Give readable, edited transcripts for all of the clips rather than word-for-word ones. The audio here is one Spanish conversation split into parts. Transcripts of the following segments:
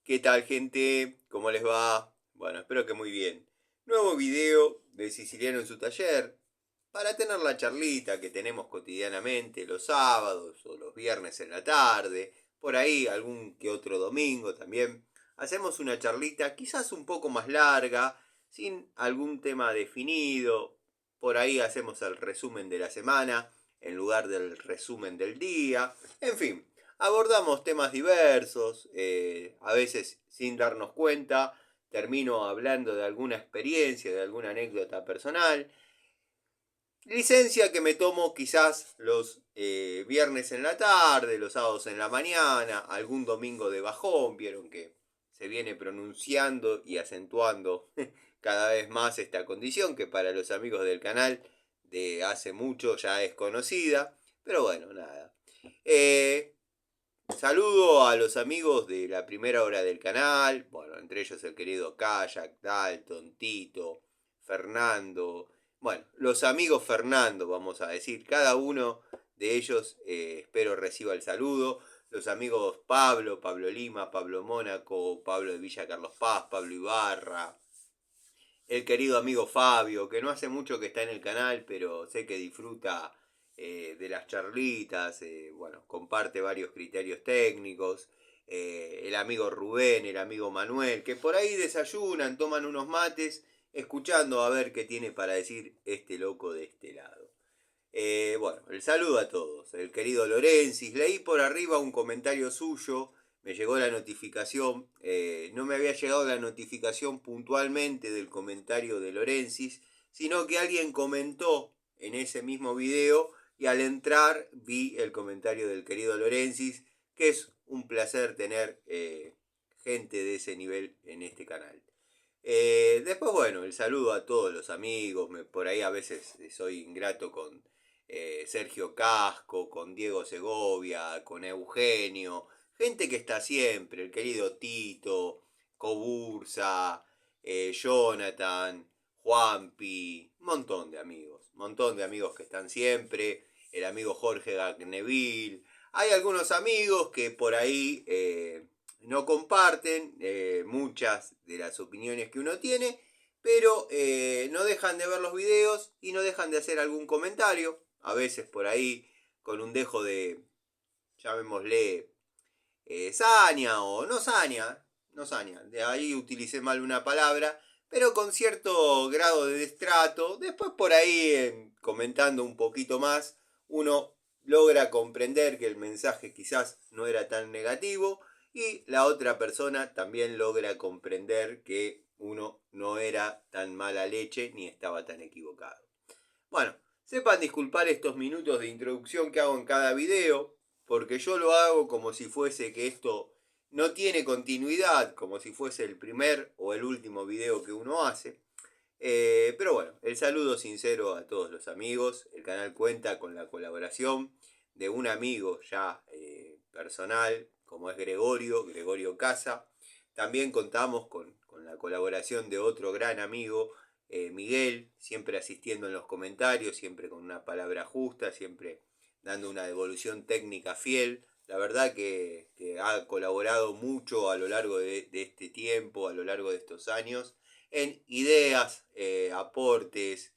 ¿Qué tal, gente? ¿Cómo les va? Bueno, espero que muy bien. Nuevo video de Siciliano en su taller para tener la charlita que tenemos cotidianamente los sábados o los viernes en la tarde, por ahí algún que otro domingo también. Hacemos una charlita quizás un poco más larga, sin algún tema definido. Por ahí hacemos el resumen de la semana en lugar del resumen del día. En fin, abordamos temas diversos, a veces sin darnos cuenta, termino hablando de alguna experiencia, de alguna anécdota personal. Licencia que me tomo quizás los viernes en la tarde, los sábados en la mañana, algún domingo de bajón, vieron que se viene pronunciando y acentuando cada vez más esta condición que para los amigos del canal de hace mucho ya es conocida, pero bueno, nada. Eh, Saludo a los amigos de la primera hora del canal, bueno, entre ellos el querido Kayak, Dalton, Tito, Fernando, bueno, los amigos Fernando, vamos a decir, cada uno de ellos espero reciba el saludo, los amigos Pablo, Pablo Lima, Pablo Mónaco, Pablo de Villa Carlos Paz, Pablo Ibarra, el querido amigo Fabio, que no hace mucho que está en el canal, pero sé que disfruta de las charlitas, bueno, comparte varios criterios técnicos, el amigo Rubén, el amigo Manuel, que por ahí desayunan, toman unos mates, escuchando a ver qué tiene para decir este loco de este lado. Bueno, el saludo a todos. El querido Lorensis, leí por arriba un comentario suyo, me llegó la notificación, no me había llegado la notificación puntualmente del comentario de Lorensis, sino que alguien comentó en ese mismo video y al entrar vi el comentario del querido Lorensis, que es un placer tener gente de ese nivel en este canal. Después, bueno, el saludo a todos los amigos. Por ahí a veces soy ingrato con Sergio Casco, con Diego Segovia, con Eugenio. Gente que está siempre, el querido Tito, Cobursa, Jonathan, Juanpi, un montón de amigos que están siempre, el amigo Jorge Gagneville. Hay algunos amigos que por ahí no comparten muchas de las opiniones que uno tiene, pero no dejan de ver los videos y no dejan de hacer algún comentario, a veces por ahí con un dejo de, llamémosle, saña o no saña, no saña, de ahí utilicé mal una palabra, pero con cierto grado de destrato, después por ahí comentando un poquito más, uno logra comprender que el mensaje quizás no era tan negativo y la otra persona también logra comprender que uno no era tan mala leche ni estaba tan equivocado. Bueno, sepan disculpar estos minutos de introducción que hago en cada video, porque yo lo hago como si fuese que esto no tiene continuidad, como si fuese el primer o el último video que uno hace. Pero bueno, el saludo sincero a todos los amigos. El canal cuenta con la colaboración de un amigo ya personal, como es Gregorio Casa. También contamos con la colaboración de otro gran amigo, Miguel, siempre asistiendo en los comentarios, siempre con una palabra justa, siempre dando una devolución técnica fiel. La verdad que ha colaborado mucho a lo largo de este tiempo, a lo largo de estos años, en ideas, aportes.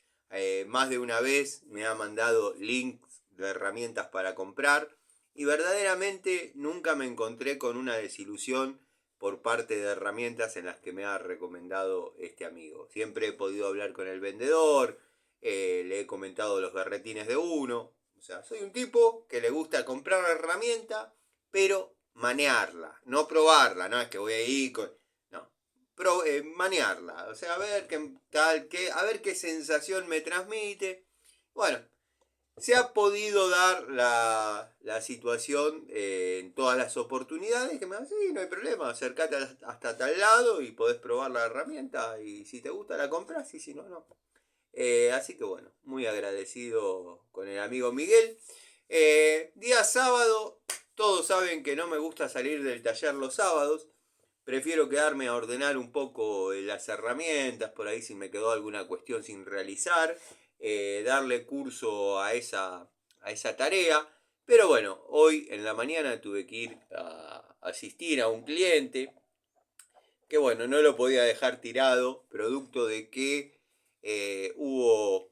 Más de una vez me ha mandado links de herramientas para comprar y verdaderamente nunca me encontré con una desilusión por parte de herramientas en las que me ha recomendado este amigo. Siempre he podido hablar con el vendedor, le he comentado los berretines de uno. O sea, soy un tipo que le gusta comprar una herramienta, pero manearla, no probarla, no es que voy a ir con... No, manearla, o sea, a ver qué tal, a ver qué sensación me transmite. Bueno, se ha podido dar la situación en todas las oportunidades que me dan, sí, no hay problema, acercate hasta tal lado y podés probar la herramienta y si te gusta la compras y si no, no. Así que bueno, muy agradecido con el amigo Miguel. Día sábado, todos saben que no me gusta salir del taller los sábados. Prefiero quedarme a ordenar un poco las herramientas, por ahí si me quedó alguna cuestión sin realizar, darle curso a esa tarea. Pero bueno, hoy en la mañana tuve que ir a asistir a un cliente que bueno, no lo podía dejar tirado, producto de que tuvo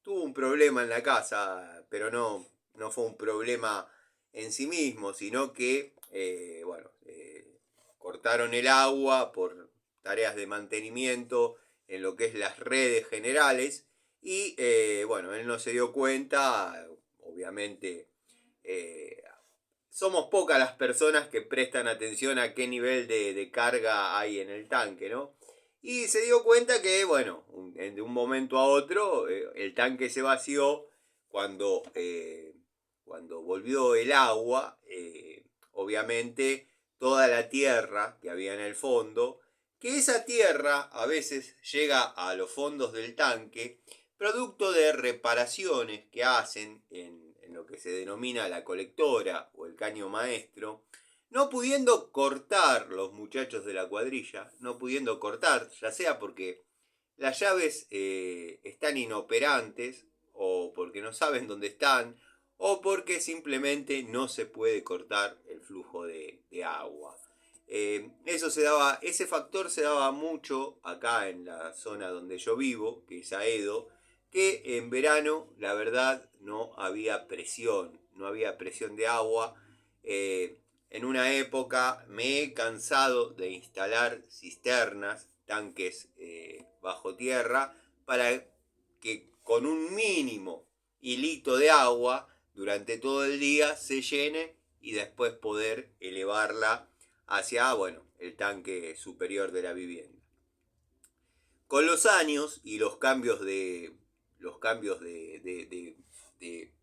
un problema en la casa, pero no fue un problema en sí mismo, sino que, cortaron el agua por tareas de mantenimiento en lo que es las redes generales y, él no se dio cuenta, obviamente. Somos pocas las personas que prestan atención a qué nivel de carga hay en el tanque, ¿no? Y se dio cuenta que, de un momento a otro, el tanque se vació cuando volvió el agua. Obviamente, toda la tierra que había en el fondo, que esa tierra a veces llega a los fondos del tanque, producto de reparaciones que hacen en lo que se denomina la colectora o el caño maestro, no pudiendo cortar los muchachos de la cuadrilla, no pudiendo cortar, ya sea porque las llaves están inoperantes, o porque no saben dónde están, o porque simplemente no se puede cortar el flujo de agua. Ese factor se daba mucho acá en la zona donde yo vivo, que es Aedo, que en verano, la verdad, no había presión de agua. En una época me he cansado de instalar cisternas, tanques bajo tierra, para que con un mínimo hilito de agua durante todo el día se llene y después poder elevarla hacia, el tanque superior de la vivienda. Con los años y los cambios de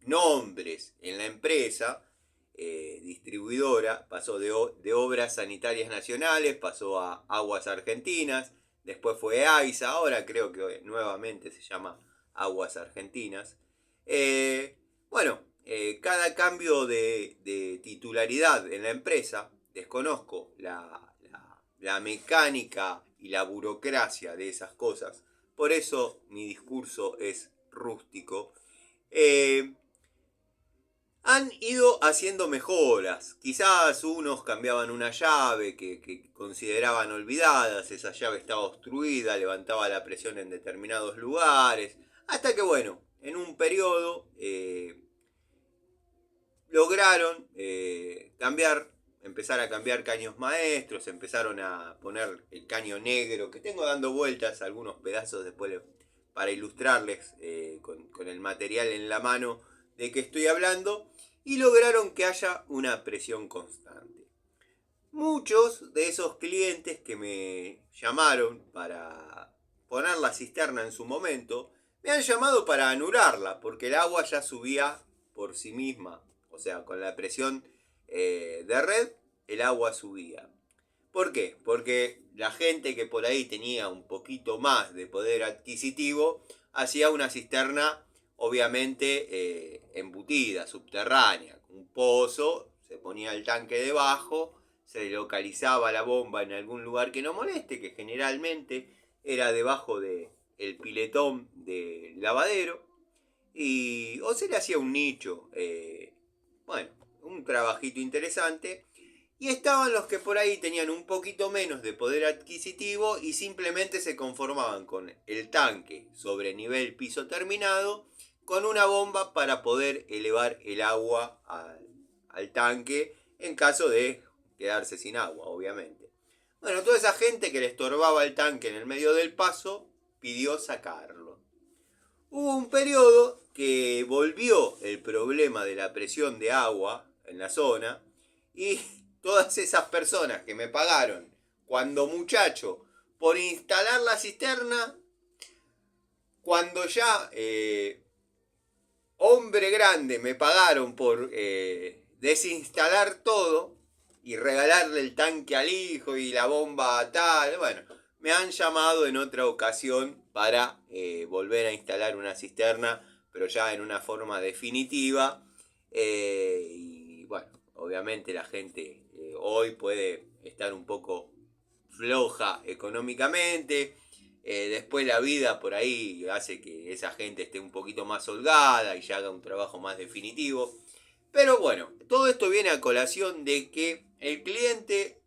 nombres en la empresa distribuidora, pasó de Obras Sanitarias Nacionales, pasó a Aguas Argentinas, después fue AISA, ahora creo que nuevamente se llama Aguas Argentinas. Cada cambio de titularidad en la empresa, desconozco la mecánica y la burocracia de esas cosas, por eso mi discurso es rústico. Han ido haciendo mejoras. Quizás unos cambiaban una llave que consideraban olvidadas, esa llave estaba obstruida, levantaba la presión en determinados lugares, hasta que en un periodo lograron empezar a cambiar caños maestros, empezaron a poner el caño negro, que tengo dando vueltas algunos pedazos después para ilustrarles con el material en la mano de que estoy hablando, y lograron que haya una presión constante. Muchos de esos clientes que me llamaron para poner la cisterna en su momento, me han llamado para anularla, porque el agua ya subía por sí misma. O sea, con la presión de red, el agua subía. ¿Por qué? Porque la gente que por ahí tenía un poquito más de poder adquisitivo, hacía una cisterna obviamente embutida, subterránea, un pozo, se ponía el tanque debajo, se localizaba la bomba en algún lugar que no moleste, que generalmente era debajo del piletón del lavadero, o se le hacía un nicho, un trabajito interesante. Y estaban los que por ahí tenían un poquito menos de poder adquisitivo y simplemente se conformaban con el tanque sobre nivel piso terminado, con una bomba para poder elevar el agua al tanque en caso de quedarse sin agua, obviamente. Toda esa gente que le estorbaba el tanque en el medio del paso pidió sacarlo. Hubo un periodo que volvió el problema de la presión de agua en la zona, y todas esas personas que me pagaron cuando muchacho por instalar la cisterna, cuando ya hombre grande me pagaron por desinstalar todo y regalarle el tanque al hijo y la bomba tal, me han llamado en otra ocasión para volver a instalar una cisterna, pero ya en una forma definitiva. Obviamente la gente hoy puede estar un poco floja económicamente. Después la vida por ahí hace que esa gente esté un poquito más holgada y ya haga un trabajo más definitivo. Pero todo esto viene a colación de que el cliente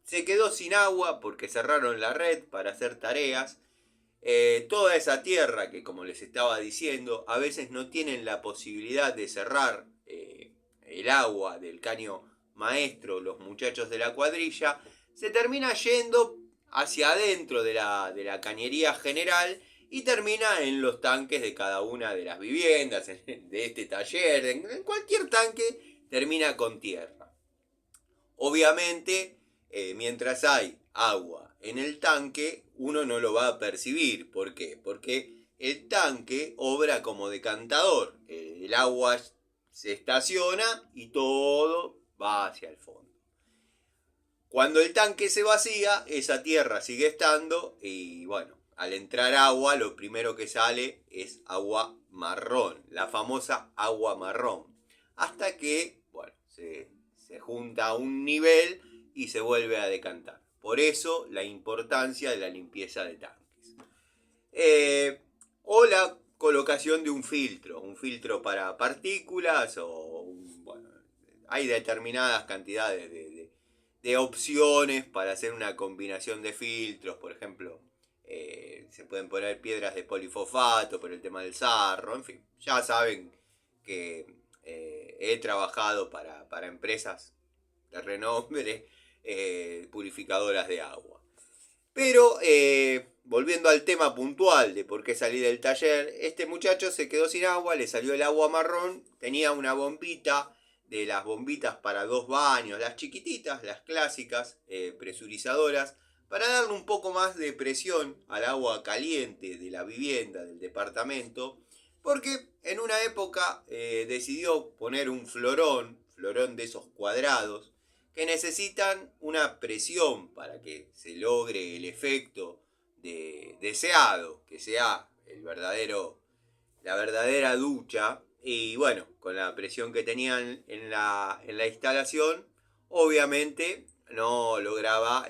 se quedó sin agua porque cerraron la red para hacer tareas. Toda esa tierra que, como les estaba diciendo, a veces no tienen la posibilidad de cerrar el agua del caño maestro, los muchachos de la cuadrilla, se termina yendo hacia adentro de la cañería general y termina en los tanques de cada una de las viviendas, de este taller, en cualquier tanque termina con tierra. Obviamente, mientras hay agua en el tanque, uno no lo va a percibir. ¿Por qué? Porque el tanque obra como decantador. El agua se estaciona y todo va hacia el fondo. Cuando el tanque se vacía, esa tierra sigue estando y bueno, al entrar agua, lo primero que sale es agua marrón, la famosa agua marrón. Hasta que, bueno, se junta a un nivel y se vuelve a decantar. Por eso la importancia de la limpieza de tanques. O la colocación de un filtro para partículas bueno, hay determinadas cantidades de opciones para hacer una combinación de filtros, por ejemplo, se pueden poner piedras de polifosfato por el tema del sarro, en fin, ya saben que he trabajado para empresas de renombre purificadoras de agua. Pero volviendo al tema puntual de por qué salí del taller, este muchacho se quedó sin agua, le salió el agua marrón, tenía una bombita de las bombitas para 2 baños, las chiquititas, las clásicas, presurizadoras, para darle un poco más de presión al agua caliente de la vivienda, del departamento, porque en una época decidió poner un florón de esos cuadrados, que necesitan una presión para que se logre el efecto deseado, que sea la verdadera ducha. Y bueno, con la presión que tenían en la instalación, obviamente no lograba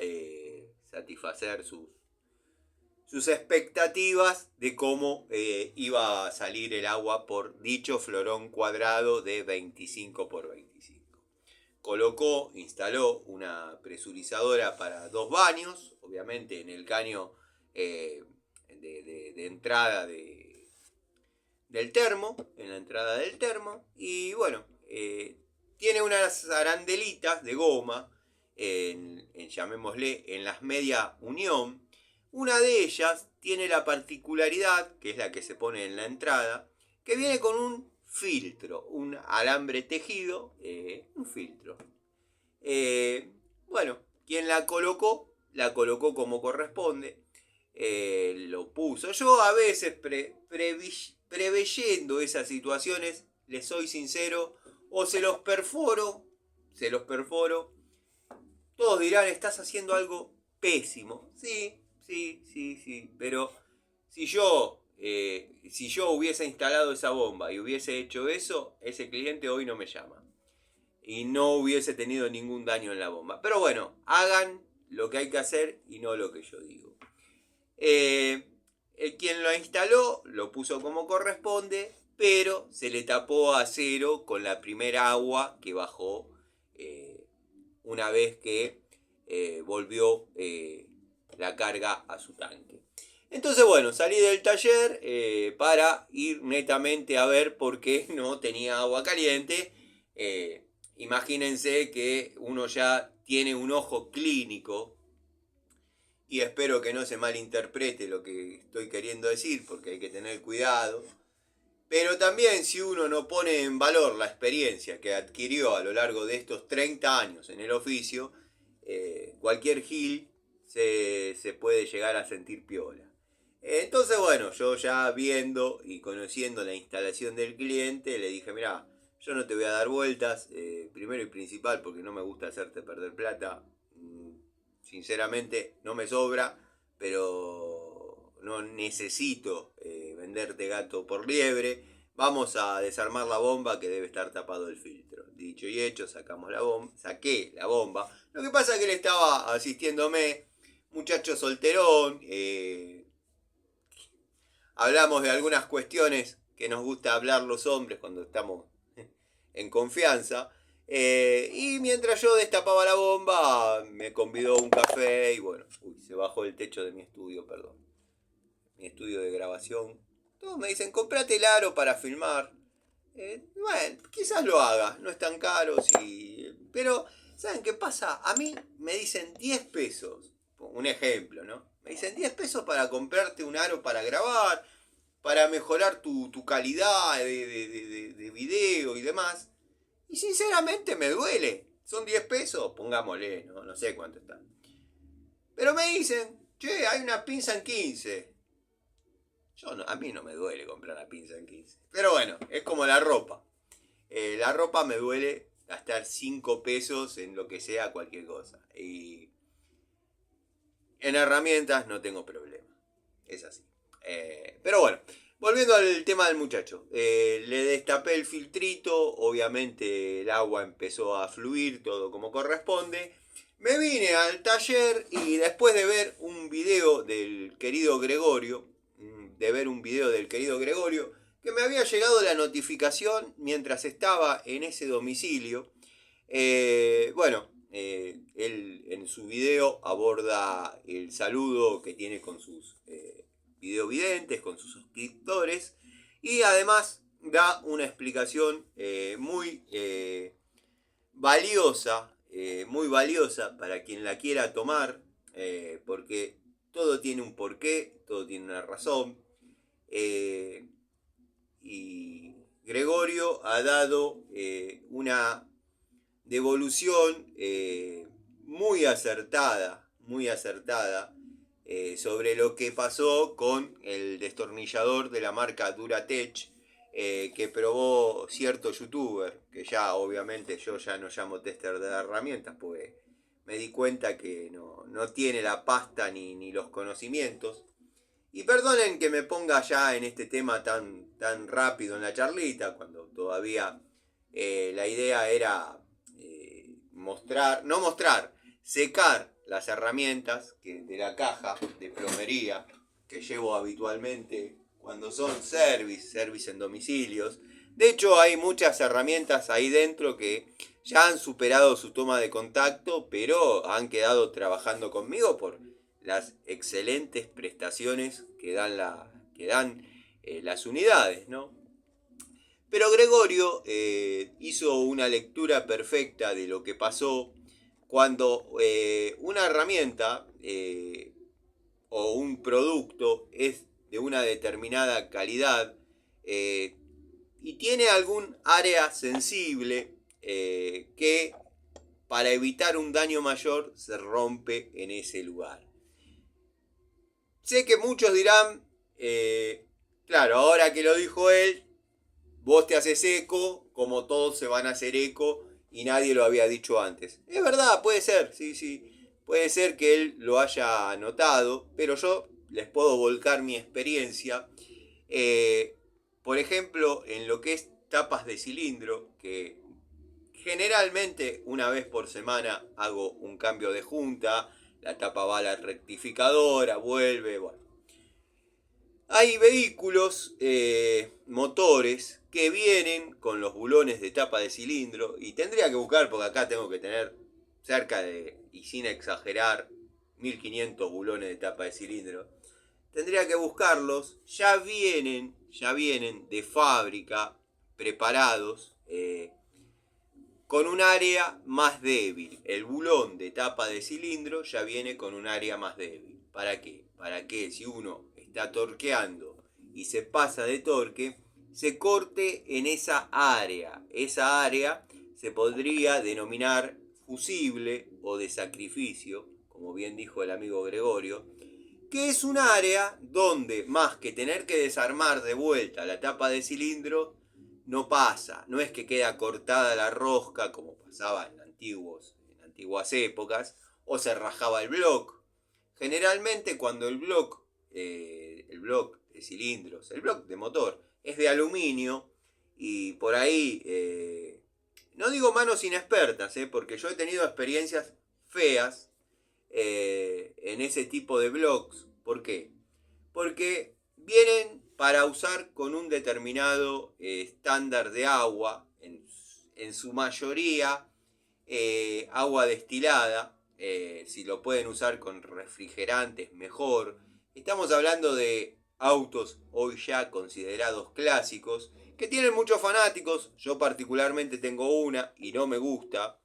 satisfacer sus expectativas de cómo iba a salir el agua por dicho florón cuadrado de 25 por 25. Instaló una presurizadora para 2 baños, obviamente en el caño de entrada del termo, en la entrada del termo, y bueno, tiene unas arandelitas de goma, llamémosle, en las media unión. Una de ellas tiene la particularidad, que es la que se pone en la entrada, que viene con un filtro, un alambre tejido, un filtro. Bueno, quien la colocó como corresponde, lo puso. Yo a veces preveyendo esas situaciones, les soy sincero, o se los perforo, todos dirán, estás haciendo algo pésimo. Sí, pero si yo hubiese instalado esa bomba y hubiese hecho eso, ese cliente hoy no me llama. Y no hubiese tenido ningún daño en la bomba. Pero bueno, hagan lo que hay que hacer y no lo que yo digo. Quien lo instaló lo puso como corresponde, pero se le tapó a cero con la primera agua que bajó una vez que volvió la carga a su tanque. Entonces bueno, salí del taller para ir netamente a ver por qué no tenía agua caliente. Imagínense que uno ya tiene un ojo clínico, y espero que no se malinterprete lo que estoy queriendo decir, porque hay que tener cuidado. Pero también, si uno no pone en valor la experiencia que adquirió a lo largo de estos 30 años en el oficio, cualquier gil se puede llegar a sentir piola. Entonces, bueno, yo ya viendo y conociendo la instalación del cliente, le dije, mira, yo no te voy a dar vueltas, primero y principal porque no me gusta hacerte perder plata. Sinceramente no me sobra, pero no necesito venderte gato por liebre. Vamos a desarmar la bomba, que debe estar tapado el filtro. Dicho y hecho, saqué la bomba. Lo que pasa es que él estaba asistiéndome, muchacho solterón. Hablamos de algunas cuestiones que nos gusta hablar los hombres cuando estamos en confianza. Y mientras yo destapaba la bomba, me convidó un café y bueno, se bajó el techo de mi estudio, perdón. Mi estudio de grabación. Todos me dicen, comprate el aro para filmar. Bueno, quizás lo haga, no es tan caro, sí. Pero, ¿saben qué pasa? A mí me dicen 10 pesos, un ejemplo, ¿no? Me dicen 10 pesos para comprarte un aro para grabar, para mejorar tu calidad de video y demás. Y sinceramente me duele. Son 10 pesos, pongámosle, ¿no? No sé cuánto están. Pero me dicen, che, hay una pinza en 15. A mí no me duele comprar la pinza en 15. Pero bueno, es como la ropa. La ropa me duele gastar 5 pesos en lo que sea, cualquier cosa. Y en herramientas no tengo problema. Es así. Pero bueno, volviendo al tema del muchacho. Le destapé el filtrito. Obviamente el agua empezó a fluir todo como corresponde. Me vine al taller y después de ver un video del querido Gregorio, que me había llegado la notificación mientras estaba en ese domicilio. Él en su video aborda el saludo que tiene con sus videovidentes, con sus suscriptores, y además da una explicación muy valiosa para quien la quiera tomar, porque todo tiene un porqué, todo tiene una razón. Y Gregorio ha dado una devolución muy acertada sobre lo que pasó con el destornillador de la marca Duratech que probó cierto youtuber, que ya obviamente yo ya no llamo tester de herramientas, pues me di cuenta que no tiene la pasta ni los conocimientos. Y perdonen que me ponga ya en este tema tan rápido en la charlita, cuando todavía la idea era secar las herramientas de la caja de plomería que llevo habitualmente cuando son service en domicilios. De hecho, hay muchas herramientas ahí dentro que ya han superado su toma de contacto, pero han quedado trabajando conmigo por las excelentes prestaciones que dan las unidades, ¿no? Pero Gregorio hizo una lectura perfecta de lo que pasó cuando una herramienta o un producto es de una determinada calidad y tiene algún área sensible que para evitar un daño mayor se rompe en ese lugar. Sé que muchos dirán, claro, ahora que lo dijo él, vos te haces eco, como todos se van a hacer eco y nadie lo había dicho antes. Es verdad, puede ser, sí. Puede ser que él lo haya notado, pero yo les puedo volcar mi experiencia. Por ejemplo, en lo que es tapas de cilindro, que generalmente una vez por semana hago un cambio de junta, la tapa va a la rectificadora, vuelve, bueno. Hay vehículos, motores, que vienen con los bulones de tapa de cilindro y tendría que buscar, porque acá tengo que tener cerca de, y sin exagerar, 1500 bulones de tapa de cilindro. Tendría que buscarlos, ya vienen de fábrica, preparados, con un área más débil. El bulón de tapa de cilindro ya viene con un área más débil. ¿Para qué? Para que si uno está torqueando y se pasa de torque, se corte en esa área. Esa área se podría denominar fusible o de sacrificio, como bien dijo el amigo Gregorio, que es un área donde más que tener que desarmar de vuelta la tapa de cilindro, no pasa, no es que queda cortada la rosca como pasaba en antiguas épocas, o se rajaba el block. Generalmente cuando el block de cilindros, el block de motor, es de aluminio y por ahí, no digo manos inexpertas, porque yo he tenido experiencias feas en ese tipo de blocks. ¿Por qué? Porque vienen para usar con un determinado estándar de agua en su mayoría agua destilada. Si lo pueden usar con refrigerantes, mejor. Estamos hablando de autos hoy ya considerados clásicos, que tienen muchos fanáticos. Yo particularmente tengo una y no me gusta.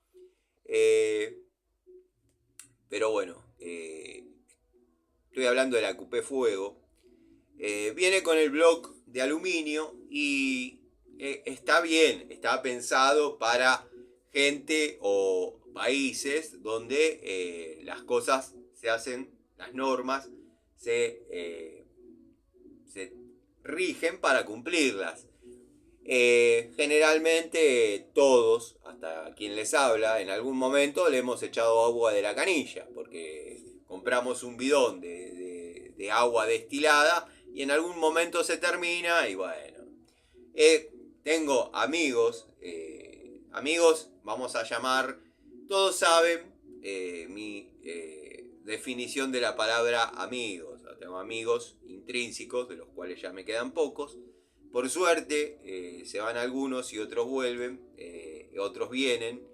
Pero bueno, estoy hablando de la Coupé Fuego. Viene con el bloque de aluminio y está bien, está pensado para gente o países donde las cosas se hacen, las normas se rigen para cumplirlas. Generalmente todos, hasta quien les habla, en algún momento le hemos echado agua de la canilla, porque compramos un bidón de agua destilada y en algún momento se termina y bueno. Tengo amigos, vamos a llamar, todos saben mi definición de la palabra amigos. O sea, tengo amigos intrínsecos, de los cuales ya me quedan pocos. Por suerte, se van algunos y otros vuelven, otros vienen.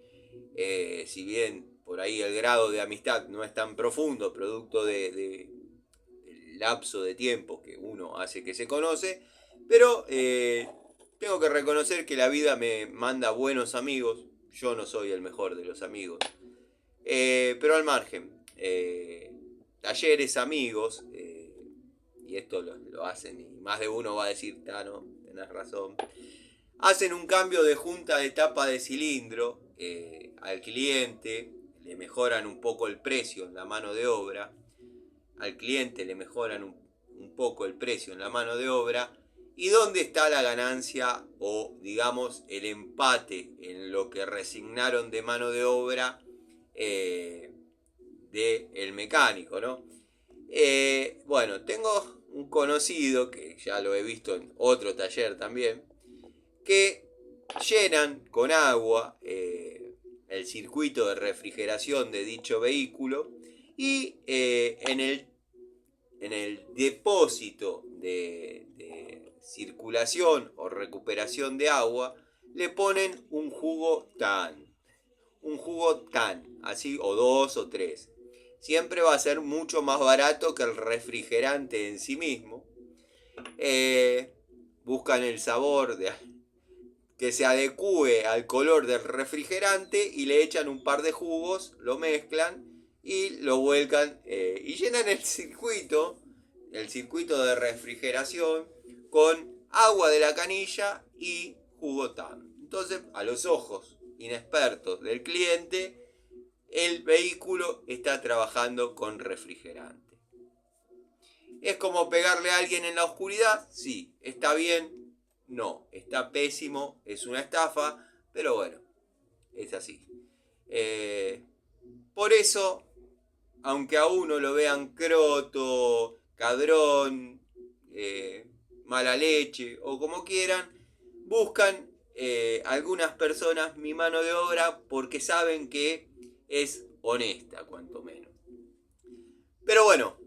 Si bien por ahí el grado de amistad no es tan profundo, producto del lapso de tiempo que uno hace que se conoce, pero tengo que reconocer que la vida me manda buenos amigos. Yo no soy el mejor de los amigos, pero al margen, talleres amigos, y esto lo hacen, y más de uno va a decir, no, tenés razón, hacen un cambio de junta de tapa de cilindro al cliente, le mejoran un poco el precio en la mano de obra, al cliente le mejoran un poco el precio en la mano de obra. ¿Y dónde está la ganancia o, digamos, el empate en lo que resignaron de mano de obra del mecánico, ¿no? Bueno, tengo un conocido, que ya lo he visto en otro taller también, que llenan con agua el circuito de refrigeración de dicho vehículo y en el depósito de circulación o recuperación de agua le ponen un jugo TAN, así, o 2 o 3. Siempre va a ser mucho más barato que el refrigerante en sí mismo. Buscan el sabor que se adecue al color del refrigerante y le echan un par de jugos, lo mezclan y lo vuelcan y llenan el circuito de refrigeración con agua de la canilla y jugo TAN. Entonces, a los ojos inexpertos del cliente, el vehículo está trabajando con refrigerante. ¿Es como pegarle a alguien en la oscuridad? Sí. ¿Está bien? No. Está pésimo, es una estafa, pero bueno, es así. Por eso, aunque a uno lo vean croto, cadrón, mala leche o como quieran, buscan algunas personas mi mano de obra porque saben que es honesta, cuanto menos. Pero bueno,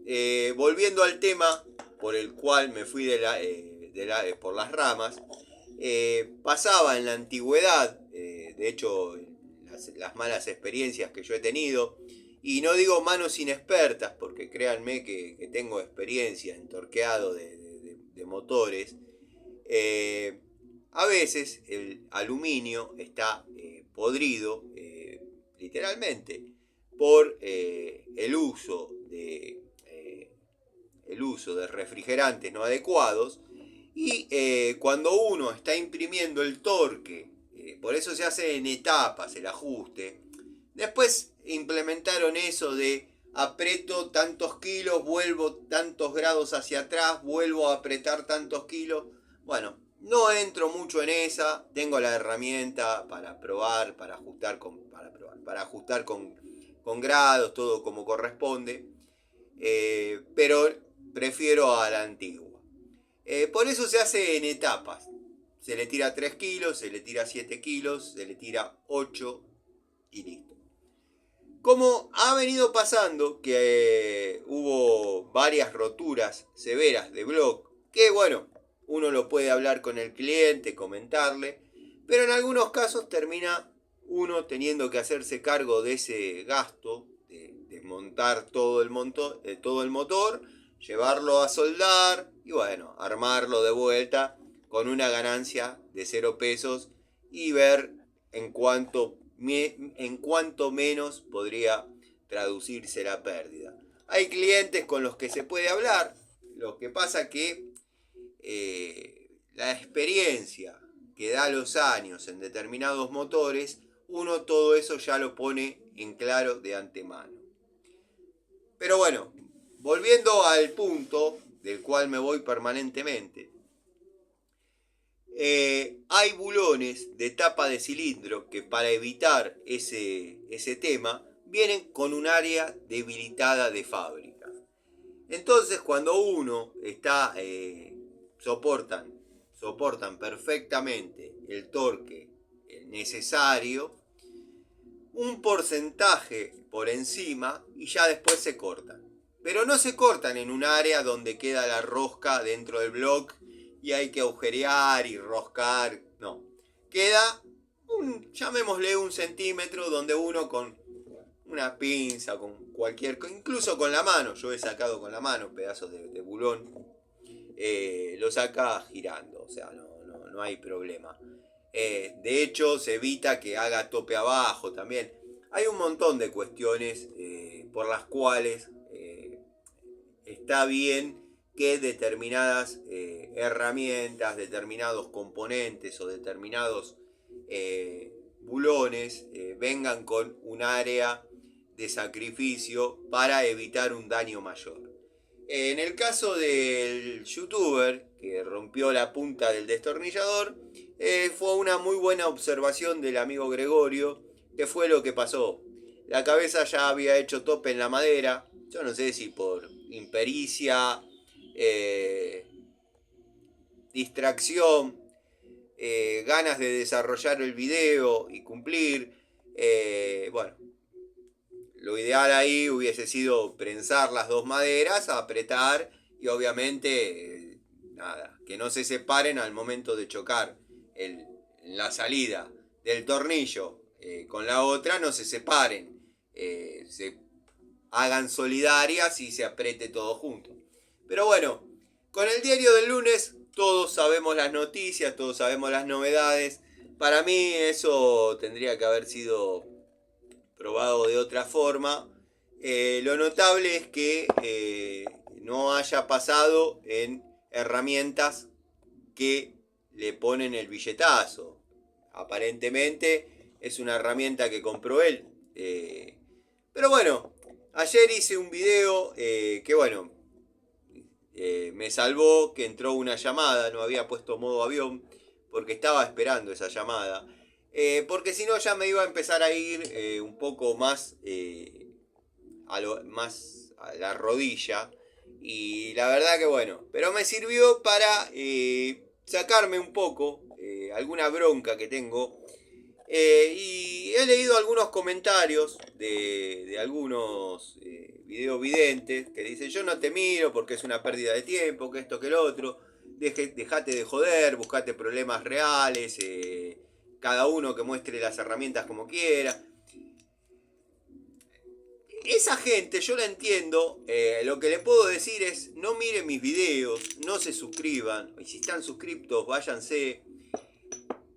volviendo al tema por el cual me fui por las ramas, pasaba en la antigüedad, de hecho, las malas experiencias que yo he tenido, y no digo manos inexpertas, porque créanme que tengo experiencia en torqueado de motores, a veces el aluminio está podrido, literalmente, por el uso de refrigerantes no adecuados. Y cuando uno está imprimiendo el torque, por eso se hace en etapas el ajuste. Después implementaron eso de aprieto tantos kilos, vuelvo tantos grados hacia atrás, vuelvo a apretar tantos kilos. Bueno, no entro mucho en esa. Tengo la herramienta para probar, para ajustar con grados, todo como corresponde. Pero prefiero a la antigua. Por eso se hace en etapas. Se le tira 3 kilos, se le tira 7 kilos, se le tira 8 y listo. Como ha venido pasando que hubo varias roturas severas de block, que bueno, uno lo puede hablar con el cliente, comentarle, Pero en algunos casos termina uno teniendo que hacerse cargo de ese gasto, de desmontar todo el motor, llevarlo a soldar y bueno, armarlo de vuelta con una ganancia de 0 pesos y ver en cuánto menos podría traducirse la pérdida. Hay clientes con los que se puede hablar, lo que pasa que la experiencia que da los años en determinados motores, uno todo eso ya lo pone en claro de antemano. Pero bueno, volviendo al punto del cual me voy permanentemente, hay bulones de tapa de cilindro que para evitar ese tema vienen con un área debilitada de fábrica. Entonces cuando uno está soportan perfectamente el torque necesario, un porcentaje por encima y ya después se cortan. Pero no se cortan en un área donde queda la rosca dentro del bloque y hay que agujerear y roscar. No. Queda llamémosle 1 centímetro donde uno con una pinza, con cualquier, incluso con la mano, yo he sacado con la mano pedazos de bulón, lo saca girando, o sea, no hay problema. De hecho, se evita que haga tope abajo también. Hay un montón de cuestiones por las cuales está bien que determinadas herramientas, determinados componentes o determinados bulones vengan con un área de sacrificio para evitar un daño mayor. En el caso del youtuber que rompió la punta del destornillador, fue una muy buena observación del amigo Gregorio, que fue lo que pasó. La cabeza ya había hecho tope en la madera, yo no sé si por impericia, distracción, ganas de desarrollar el video y cumplir. Bueno, lo ideal ahí hubiese sido prensar las dos maderas, apretar y obviamente nada, que no se separen al momento de chocar la salida del tornillo con la otra, no se separen, se hagan solidarias y se apriete todo junto. Pero bueno, con el diario del lunes todos sabemos las noticias, todos sabemos las novedades. Para mí eso tendría que haber sido probado de otra forma. Lo notable es que no haya pasado en herramientas que le ponen el billetazo. Aparentemente es una herramienta que compró él. Pero bueno, ayer hice un video que bueno, me salvó, que entró una llamada, no había puesto modo avión porque estaba esperando esa llamada. Porque si no ya me iba a empezar a ir un poco más, más a la rodilla. Y la verdad que bueno, pero me sirvió para sacarme un poco alguna bronca que tengo. Y he leído algunos comentarios de algunos videovidentes que dicen: yo no te miro porque es una pérdida de tiempo, que esto, que lo otro. Dejate de joder, buscate problemas reales. Cada uno que muestre las herramientas como quiera. Esa gente, yo la entiendo. Lo que le puedo decir es: no miren mis videos, no se suscriban. Y si están suscriptos, váyanse.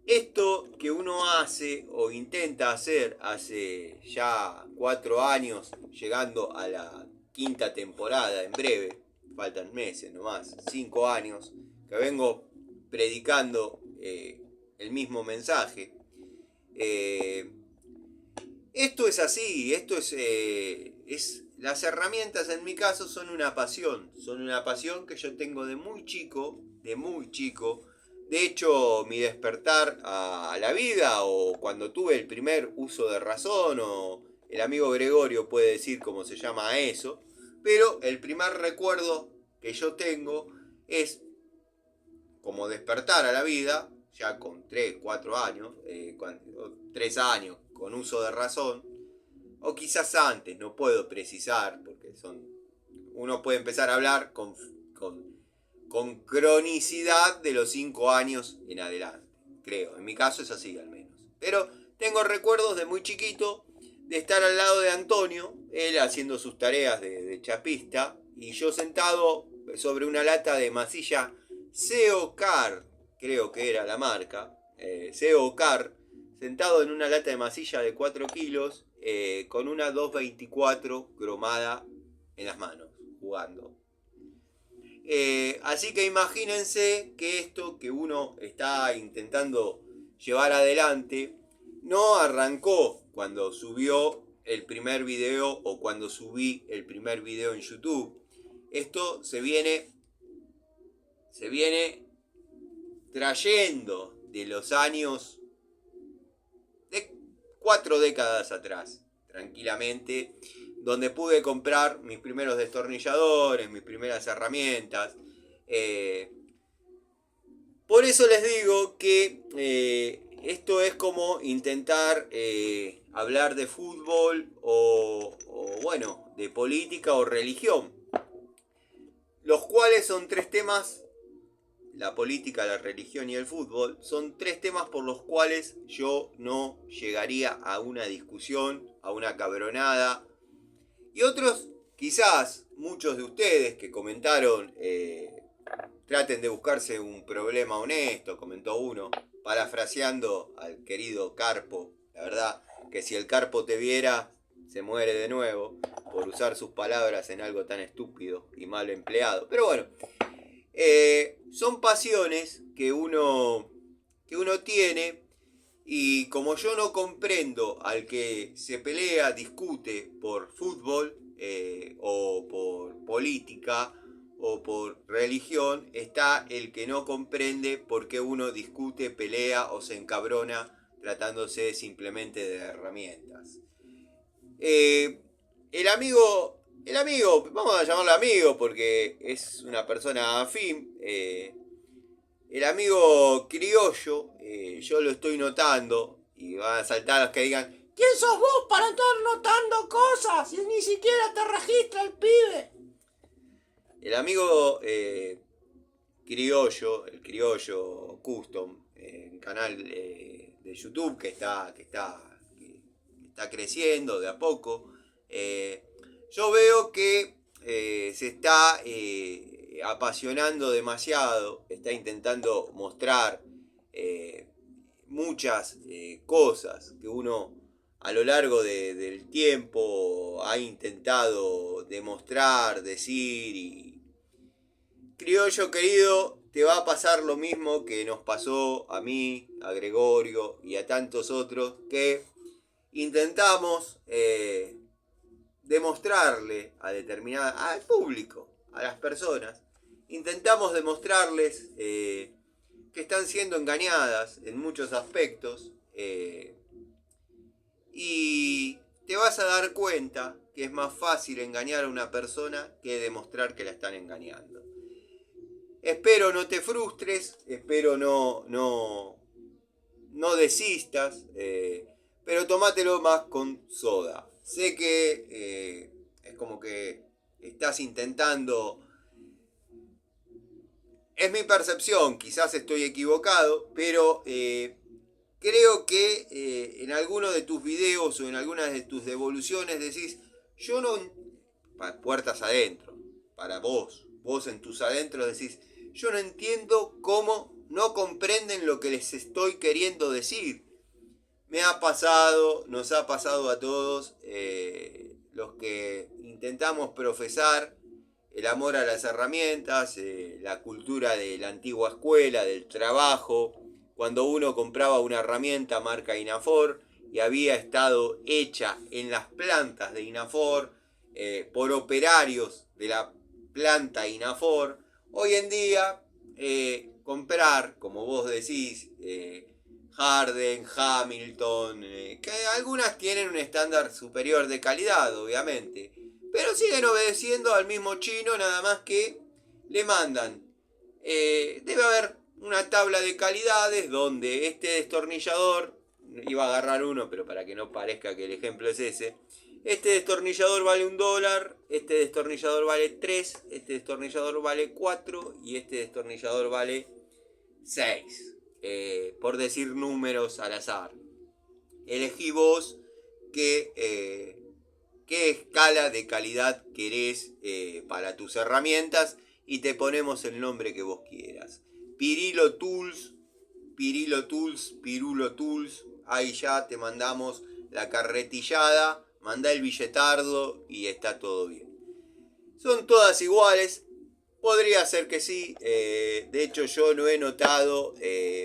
Esto que uno hace o intenta hacer hace ya 4 años, llegando a la 5ª temporada en breve, faltan meses nomás, 5 años, que vengo predicando el mismo mensaje. Esto es así, esto es las herramientas en mi caso son una pasión que yo tengo de muy chico. De hecho, mi despertar a la vida, o cuando tuve el primer uso de razón, o el amigo Gregorio puede decir cómo se llama eso, pero el primer recuerdo que yo tengo es como despertar a la vida, ya con 3, 4 años, 3 años con uso de razón, o quizás antes, no puedo precisar, porque uno puede empezar a hablar con cronicidad de los 5 años en adelante. creo. En mi caso es así al menos. Pero tengo recuerdos de muy chiquito de estar al lado de Antonio, él haciendo sus tareas de chapista, y yo sentado sobre una lata de masilla Seocar, creo que era la marca, Seocar, sentado en una lata de masilla de 4 kilos, con una 224 cromada en las manos, jugando. Así que imagínense que esto que uno está intentando llevar adelante no arrancó cuando subió el primer video o cuando subí el primer video en YouTube. Esto se viene trayendo de los años de 4 décadas atrás, tranquilamente, donde pude comprar mis primeros destornilladores, mis primeras herramientas. Por eso les digo que esto es como intentar hablar de fútbol o bueno, de política o religión, los cuales son 3 temas. La política, la religión y el fútbol son 3 temas por los cuales yo no llegaría a una discusión, a una cabronada. Y otros, quizás muchos de ustedes que comentaron, traten de buscarse un problema honesto, comentó uno, parafraseando al querido Carpo. La verdad que si el Carpo te viera, se muere de nuevo por usar sus palabras en algo tan estúpido y mal empleado. Pero bueno, son pasiones que uno tiene, y como yo no comprendo al que se pelea, discute por fútbol o por política o por religión, está el que no comprende por qué uno discute, pelea o se encabrona tratándose simplemente de herramientas. El amigo, vamos a llamarlo amigo porque es una persona afín, el amigo criollo, yo lo estoy notando, y van a saltar los que digan: ¿quién sos vos para estar notando cosas si ni siquiera te registra el pibe? El amigo criollo, el criollo custom, el canal de YouTube que está creciendo de a poco, yo veo que se está apasionando demasiado, está intentando mostrar muchas cosas que uno a lo largo del tiempo ha intentado demostrar, decir. Y criollo querido, te va a pasar lo mismo que nos pasó a mí, a Gregorio y a tantos otros, que intentamos demostrarle al público, a las personas, intentamos demostrarles que están siendo engañadas en muchos aspectos, y te vas a dar cuenta que es más fácil engañar a una persona que demostrar que la están engañando. Espero no te frustres, espero no desistas, pero tomátelo más con soda. Sé que es como que estás intentando... Es mi percepción, quizás estoy equivocado, pero creo que en alguno de tus videos o en algunas de tus devoluciones decís: yo no... Puertas adentro, para vos en tus adentros decís: yo no entiendo cómo no comprenden lo que les estoy queriendo decir. Me ha pasado, nos ha pasado a todos, los que intentamos profesar el amor a las herramientas, la cultura de la antigua escuela, del trabajo, cuando uno compraba una herramienta marca Inafor y había estado hecha en las plantas de Inafor por operarios de la planta Inafor. Hoy en día, comprar, como vos decís, Harden, Hamilton, que algunas tienen un estándar superior de calidad, obviamente, pero siguen obedeciendo al mismo chino, nada más que le mandan. Debe haber una tabla de calidades donde este destornillador, iba a agarrar uno, pero para que no parezca que el ejemplo es ese, este destornillador vale $1, este destornillador vale 3, este destornillador vale 4 y este destornillador vale 6. por decir números al azar. Elegí vos qué escala de calidad querés para tus herramientas y te ponemos el nombre que vos quieras. Pirilo Tools, Pirulo Tools, ahí ya te mandamos la carretillada, mandá el billetardo y está todo bien. Son todas iguales, podría ser que sí, de hecho yo no he notado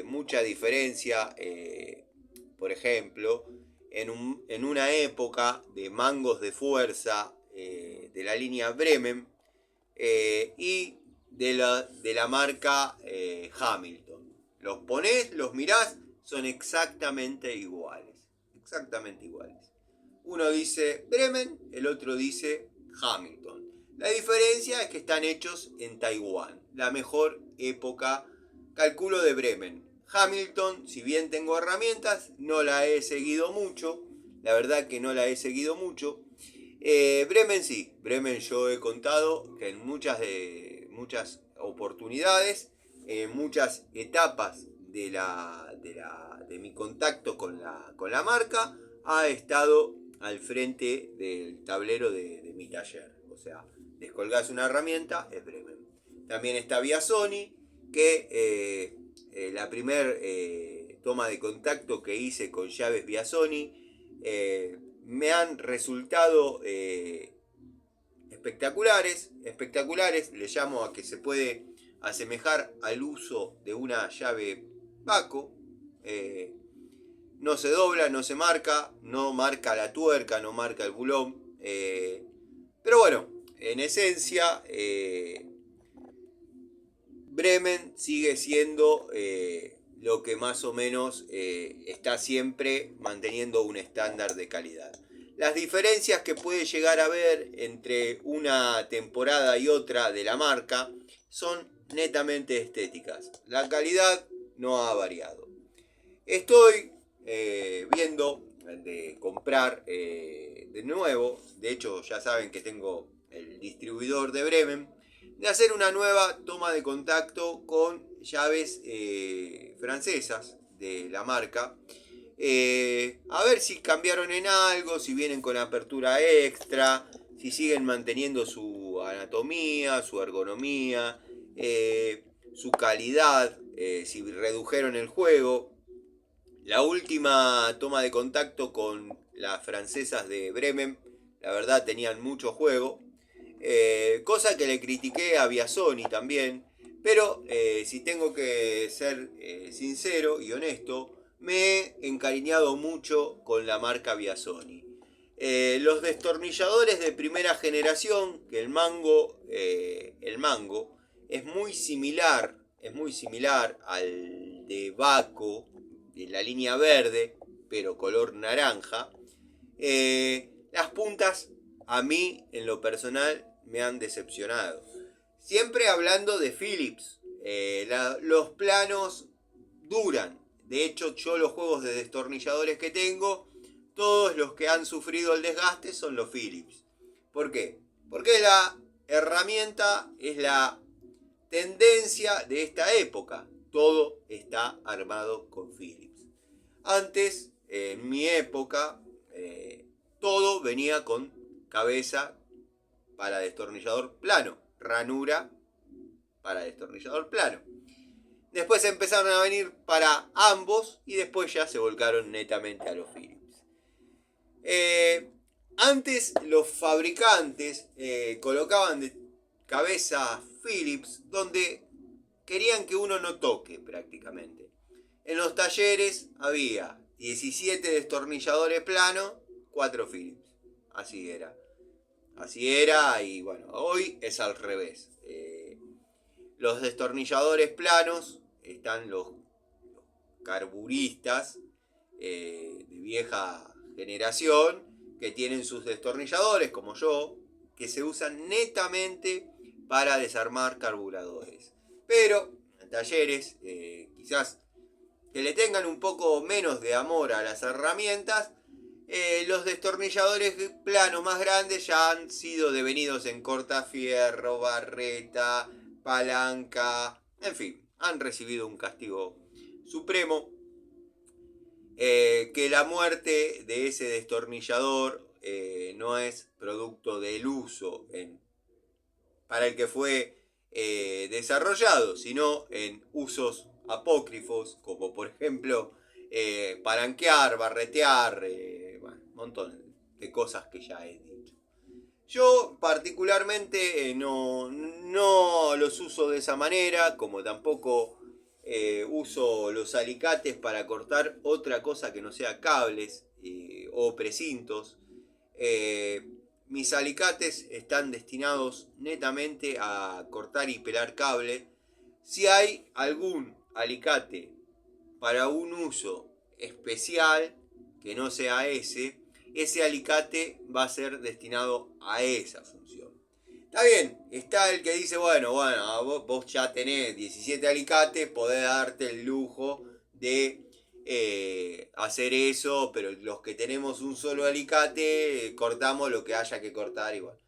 mucha diferencia, por ejemplo, en una época de mangos de fuerza de la línea Bremen y de la marca Hamilton. Los ponés, los mirás, son exactamente iguales. Exactamente iguales. Uno dice Bremen, el otro dice Hamilton. La diferencia es que están hechos en Taiwán. La mejor época, calculo, de Bremen. Hamilton, si bien tengo herramientas, no la he seguido mucho. La verdad que no la he seguido mucho. Bremen sí. Bremen yo he contado que en muchas oportunidades, en muchas etapas de mi contacto con la marca, ha estado al frente del tablero de mi taller. O sea, descolgás una herramienta, es Bremen. También está Biasoni, que la primer toma de contacto que hice con llaves Biasoni me han resultado espectaculares. Le llamo a que se puede asemejar al uso de una llave Baco. No se dobla, no se marca, no marca la tuerca, no marca el bulón. Pero bueno, en esencia, Bremen sigue siendo lo que más o menos está siempre manteniendo un estándar de calidad. Las diferencias que puede llegar a haber entre una temporada y otra de la marca son netamente estéticas. La calidad no ha variado. Estoy viendo de comprar de nuevo, de hecho ya saben que tengo el distribuidor de Bremen, de hacer una nueva toma de contacto con llaves francesas de la marca. A ver si cambiaron en algo, si vienen con apertura extra, si siguen manteniendo su anatomía, su ergonomía, su calidad, si redujeron el juego. La última toma de contacto con las francesas de Bremen, la verdad tenían mucho juego. Cosa que le critiqué a Biasoni también. Pero si tengo que ser sincero y honesto, me he encariñado mucho con la marca Biasoni. Los destornilladores de primera generación, que el mango es muy similar al de Baco, de la línea verde, pero color naranja. Las puntas a mí, en lo personal, me han decepcionado. Siempre hablando de Philips. Los planos duran. De hecho, yo los juegos de destornilladores que tengo, todos los que han sufrido el desgaste son los Philips. ¿Por qué? Porque la herramienta es la tendencia de esta época. Todo está armado con Philips. Antes, en mi época, todo venía con cabeza para destornillador plano, ranura para destornillador plano. Después empezaron a venir para ambos y después ya se volcaron netamente a los Philips. Antes los fabricantes colocaban de cabeza Philips donde querían que uno no toque prácticamente. En los talleres había 17 destornilladores planos, 4 Philips. Así era. Así era y bueno, hoy es al revés. Los destornilladores planos están los carburistas de vieja generación que tienen sus destornilladores, como yo, que se usan netamente para desarmar carburadores. Pero en talleres, quizás que le tengan un poco menos de amor a las herramientas, los destornilladores planos más grandes ya han sido devenidos en cortafierro, barreta, palanca, en fin, han recibido un castigo Supremo, que la muerte de ese destornillador no es producto del uso para el que fue desarrollado, sino en usos apócrifos, como por ejemplo palanquear, barretear, bueno, un montón de cosas que ya he dicho. Yo particularmente no los uso de esa manera, como tampoco uso los alicates para cortar otra cosa que no sea cables o precintos. Eh, Mis alicates están destinados netamente a cortar y pelar cable. Si hay algún alicate para un uso especial que no sea ese alicate va a ser destinado a esa función. Está bien, está el que dice, bueno, vos ya tenés 17 alicates, podés darte el lujo de hacer eso, pero los que tenemos un solo alicate, cortamos lo que haya que cortar y bueno.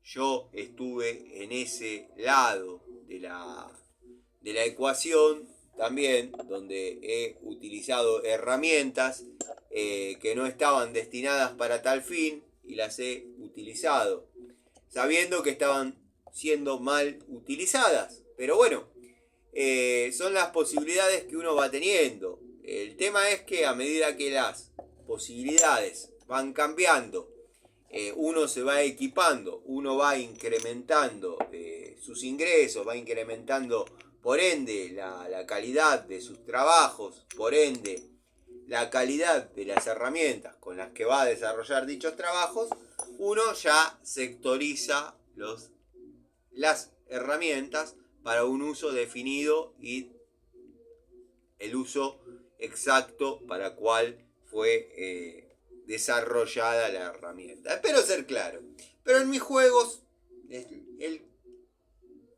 Yo estuve en ese lado de la ecuación también, donde he utilizado herramientas que no estaban destinadas para tal fin y las he utilizado, sabiendo que estaban siendo mal utilizadas. Pero bueno, son las posibilidades que uno va teniendo. El tema es que a medida que las posibilidades van cambiando, uno se va equipando, uno va incrementando sus ingresos, va incrementando por ende la calidad de sus trabajos, por ende la calidad de las herramientas con las que va a desarrollar dichos trabajos, uno ya sectoriza las herramientas para un uso definido y el uso exacto para cual fue desarrollada la herramienta. Espero ser claro. Pero en mis juegos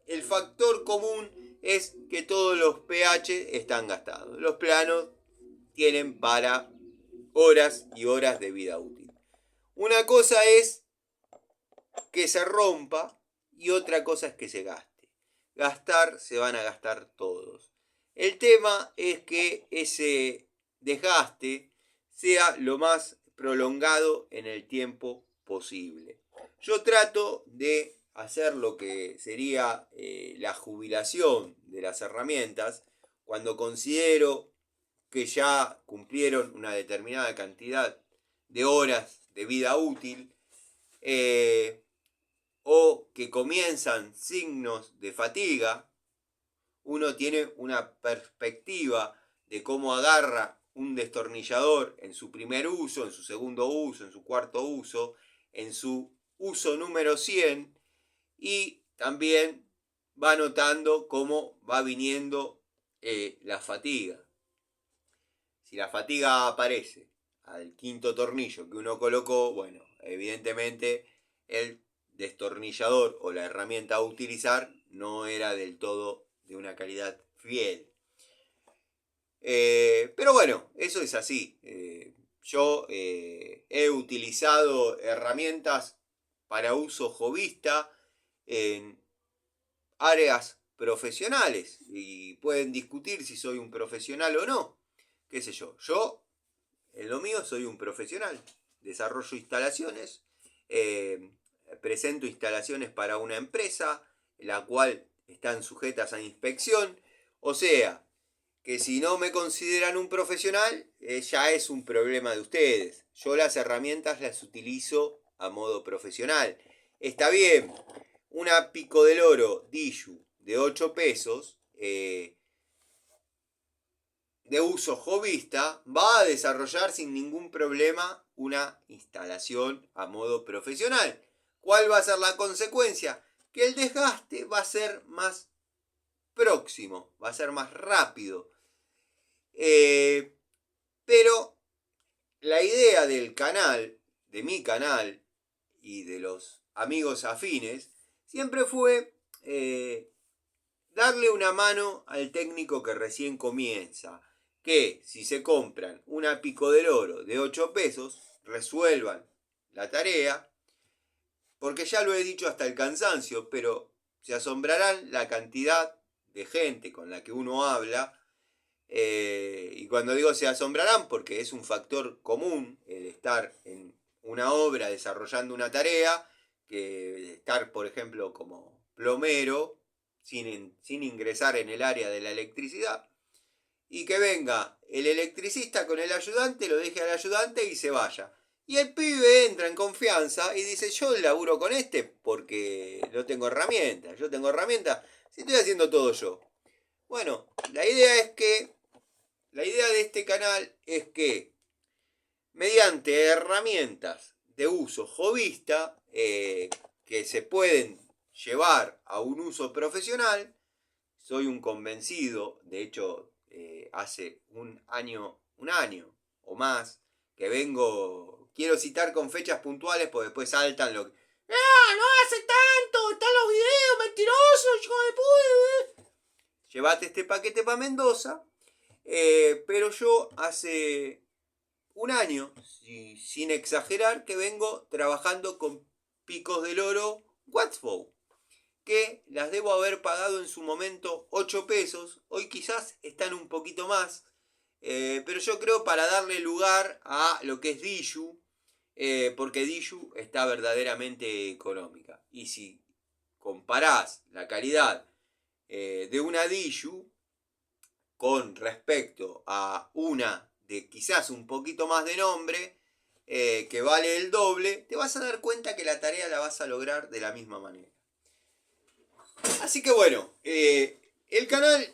el factor común es que todos los pH están gastados. Los planos tienen para horas y horas de vida útil. Una cosa es que se rompa y otra cosa es que se gaste. Gastar se van a gastar todos. El tema es que ese desgaste sea lo más prolongado en el tiempo posible. Yo trato de hacer lo que sería la jubilación de las herramientas cuando considero que ya cumplieron una determinada cantidad de horas de vida útil o que comienzan signos de fatiga. Uno tiene una perspectiva de cómo agarra un destornillador en su primer uso, en su segundo uso, en su cuarto uso, en su uso número 100 y también va notando cómo va viniendo la fatiga. Si la fatiga aparece al quinto tornillo que uno colocó, bueno, evidentemente el destornillador o la herramienta a utilizar no era del todo de una calidad fiel. Pero bueno, eso es así. Yo he utilizado herramientas para uso hobbyista en áreas profesionales y pueden discutir si soy un profesional o no. Qué sé yo. Yo, en lo mío, soy un profesional. Desarrollo instalaciones, presento instalaciones para una empresa, la cual están sujetas a inspección. O sea, que si no me consideran un profesional, ya es un problema de ustedes. Yo las herramientas las utilizo a modo profesional. Está bien, una pico del oro Diju de 8 pesos, de uso hobbyista, va a desarrollar sin ningún problema una instalación a modo profesional. ¿Cuál va a ser la consecuencia? Que el desgaste va a ser más próximo, va a ser más rápido. Pero la idea del canal, de mi canal y de los amigos afines, siempre fue darle una mano al técnico que recién comienza. Que si se compran una pico del oro de 8 pesos, resuelvan la tarea. Porque ya lo he dicho hasta el cansancio, pero se asombrarán la cantidad de gente con la que uno habla Y cuando digo se asombrarán, porque es un factor común el estar en una obra desarrollando una tarea, que estar, por ejemplo, como plomero, sin ingresar en el área de la electricidad, y que venga el electricista con el ayudante, lo deje al ayudante y se vaya. Y el pibe entra en confianza y dice, yo laburo con este porque yo tengo herramientas, si estoy haciendo todo yo. Bueno, la idea de este canal es que mediante herramientas de uso hobbyista que se pueden llevar a un uso profesional, soy un convencido, de hecho hace un año o más que vengo, quiero citar con fechas puntuales porque después saltan lo que... ¡Ah, no hace tanto! ¡Están los videos mentirosos, hijo de puta! Llévate este paquete para Mendoza, pero yo hace un año, sin exagerar, que vengo trabajando con picos del oro Wattfall, que las debo haber pagado en su momento 8 pesos, hoy quizás están un poquito más, pero yo creo para darle lugar a lo que es Diju, porque Diju está verdaderamente económica. Y si comparás la calidad de una Diju con respecto a una de quizás un poquito más de nombre, que vale el doble, te vas a dar cuenta que la tarea la vas a lograr de la misma manera. Así que bueno, el canal,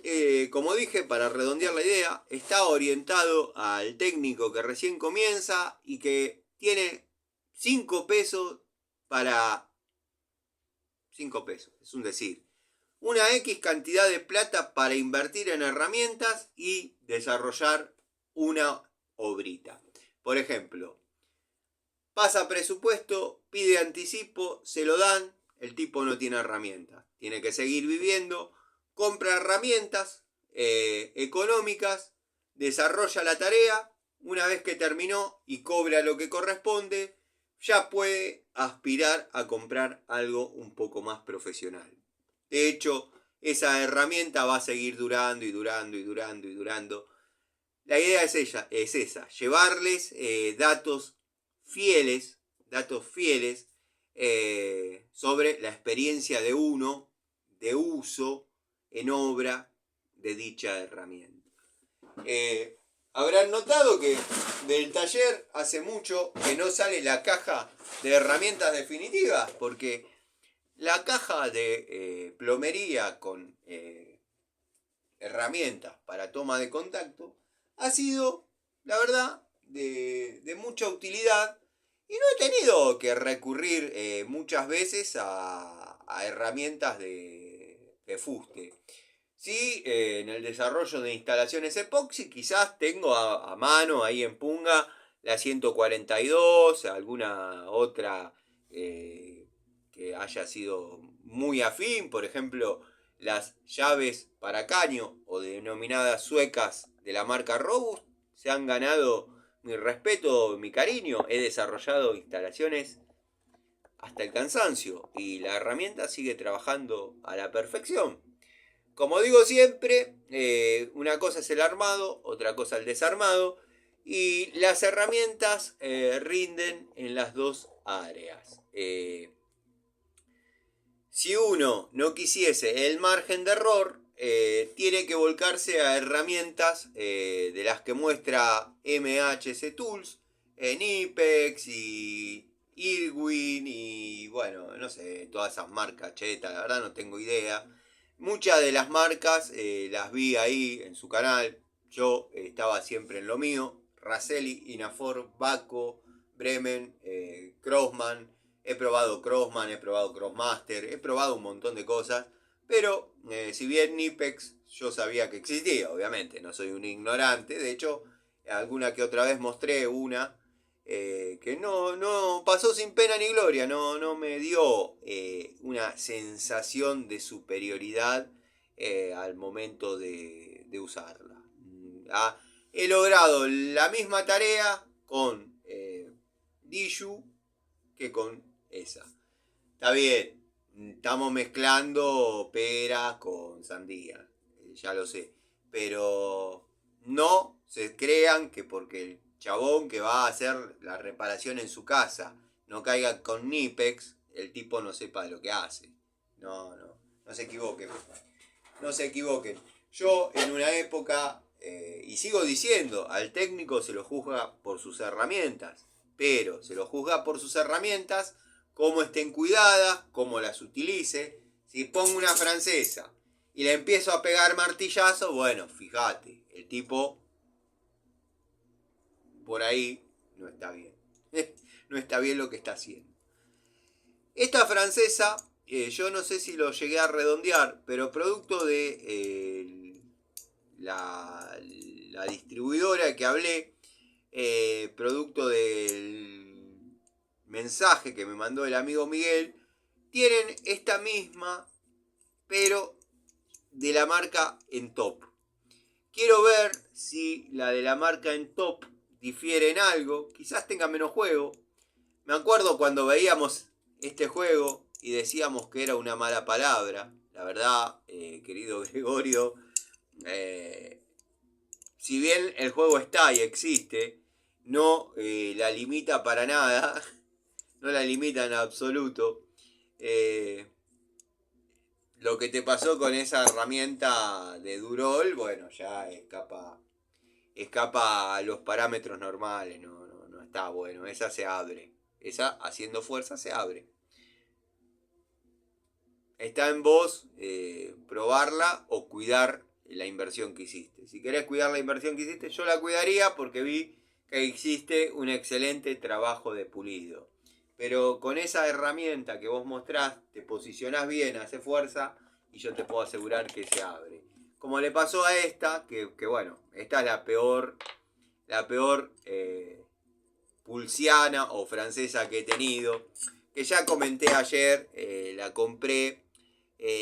como dije, para redondear la idea, está orientado al técnico que recién comienza y que tiene 5 pesos para... 5 pesos, es un decir. Una X cantidad de plata para invertir en herramientas y desarrollar una obrita. Por ejemplo, pasa presupuesto, pide anticipo, se lo dan, el tipo no tiene herramientas. Tiene que seguir viviendo, compra herramientas económicas, desarrolla la tarea, una vez que terminó y cobra lo que corresponde, ya puede aspirar a comprar algo un poco más profesional. De hecho, esa herramienta va a seguir durando y durando y durando y durando. La idea es esa, llevarles datos fieles sobre la experiencia de uno de uso en obra de dicha herramienta. Habrán notado que del taller hace mucho que no sale la caja de herramientas definitivas, porque la caja de plomería con herramientas para toma de contacto ha sido, la verdad, de mucha utilidad y no he tenido que recurrir muchas veces a herramientas de fuste. Sí, en el desarrollo de instalaciones epoxi quizás tengo a mano ahí en punga la 142, alguna otra que haya sido muy afín, por ejemplo las llaves para caño o denominadas suecas de la marca Robust se han ganado mi respeto, mi cariño. He desarrollado instalaciones hasta el cansancio y la herramienta sigue trabajando a la perfección. Como digo siempre, una cosa es el armado, otra cosa el desarmado y las herramientas rinden en las dos áreas. Si uno no quisiese el margen de error, tiene que volcarse a herramientas de las que muestra MHC Tools, Nipex y Irwin y bueno, no sé, todas esas marcas chetas, la verdad no tengo idea. Muchas de las marcas las vi ahí en su canal, yo estaba siempre en lo mío, Raselli, Inafor, Baco, Bremen, Crossman. He probado Crossman, he probado Crossmaster, he probado un montón de cosas, pero si bien Nipex yo sabía que existía, obviamente, no soy un ignorante, de hecho, alguna que otra vez mostré una que no pasó sin pena ni gloria, no me dio una sensación de superioridad al momento de usarla. He logrado la misma tarea con Diju que con esa. Está bien, estamos mezclando peras con sandía, ya lo sé, pero no se crean que porque el chabón que va a hacer la reparación en su casa no caiga con Nipex, el tipo no sepa de lo que hace. No se equivoquen. No se equivoquen. Yo en una época, y sigo diciendo, al técnico se lo juzga por sus herramientas, pero se lo juzga por sus herramientas, cómo estén cuidadas, cómo las utilice. Si pongo una francesa y le empiezo a pegar martillazo, bueno, fíjate, el tipo por ahí no está bien. No está bien lo que está haciendo. Esta francesa, yo no sé si lo llegué a redondear, pero producto de la distribuidora que hablé, producto del mensaje que me mandó el amigo Miguel, tienen esta misma, pero de la marca En Top. Quiero ver si la de la marca En Top difiere en algo, quizás tenga menos juego. Me acuerdo cuando veíamos este juego y decíamos que era una mala palabra. La verdad, querido Gregorio, si bien el juego está y existe, no la limita para nada, no la limita en absoluto. Lo que te pasó con esa herramienta de Durol, bueno, ya escapa a los parámetros normales, no está bueno, esa se abre, esa haciendo fuerza se abre. Está en vos probarla o cuidar la inversión que hiciste. Si querés cuidar la inversión que hiciste, yo la cuidaría porque vi que existe un excelente trabajo de pulido. Pero con esa herramienta que vos mostrás, te posicionás bien, hace fuerza y yo te puedo asegurar que se abre. Como le pasó a esta, que bueno, esta es la peor pulsiana o francesa que he tenido. Que ya comenté ayer, la compré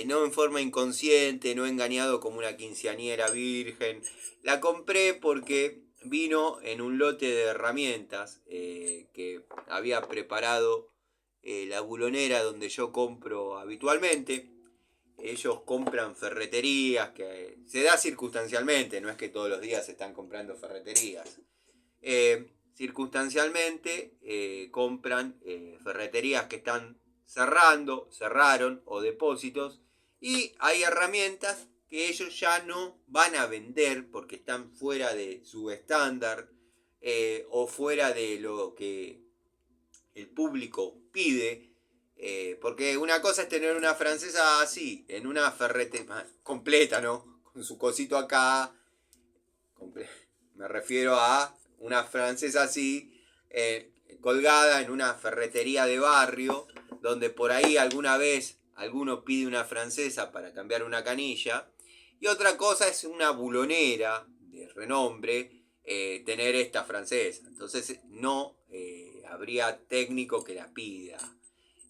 no en forma inconsciente, no engañado como una quinceañera virgen. La compré porque vino en un lote de herramientas que había preparado la bulonera donde yo compro habitualmente. Ellos compran ferreterías, que se da circunstancialmente, no es que todos los días se están comprando ferreterías. Circunstancialmente compran ferreterías que están cerraron o depósitos, y hay herramientas que ellos ya no van a vender porque están fuera de su estándar o fuera de lo que el público pide. Porque una cosa es tener una francesa así, en una ferretería completa, ¿no? Con su cosito acá. Me refiero a una francesa así, colgada en una ferretería de barrio, donde por ahí alguna vez alguno pide una francesa para cambiar una canilla. Y otra cosa es una bulonera de renombre tener esta francesa. Entonces no habría técnico que la pida.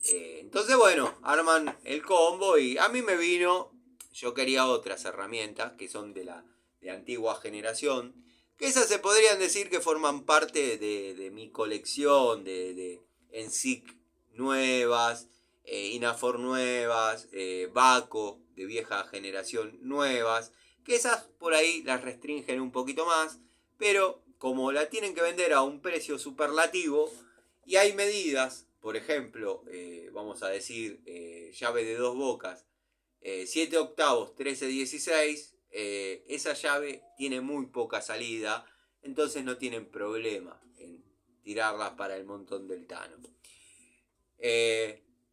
Entonces bueno, arman el combo y a mí me vino, yo quería otras herramientas que son de antigua generación, que esas se podrían decir que forman parte de mi colección de ENSIC nuevas, Inafor nuevas, Baco de vieja generación nuevas, que esas por ahí las restringen un poquito más, pero como la tienen que vender a un precio superlativo y hay medidas, por ejemplo, vamos a decir llave de 2 bocas, 7 octavos, 13-16, esa llave tiene muy poca salida, entonces no tienen problema en tirarlas para el montón del Tano.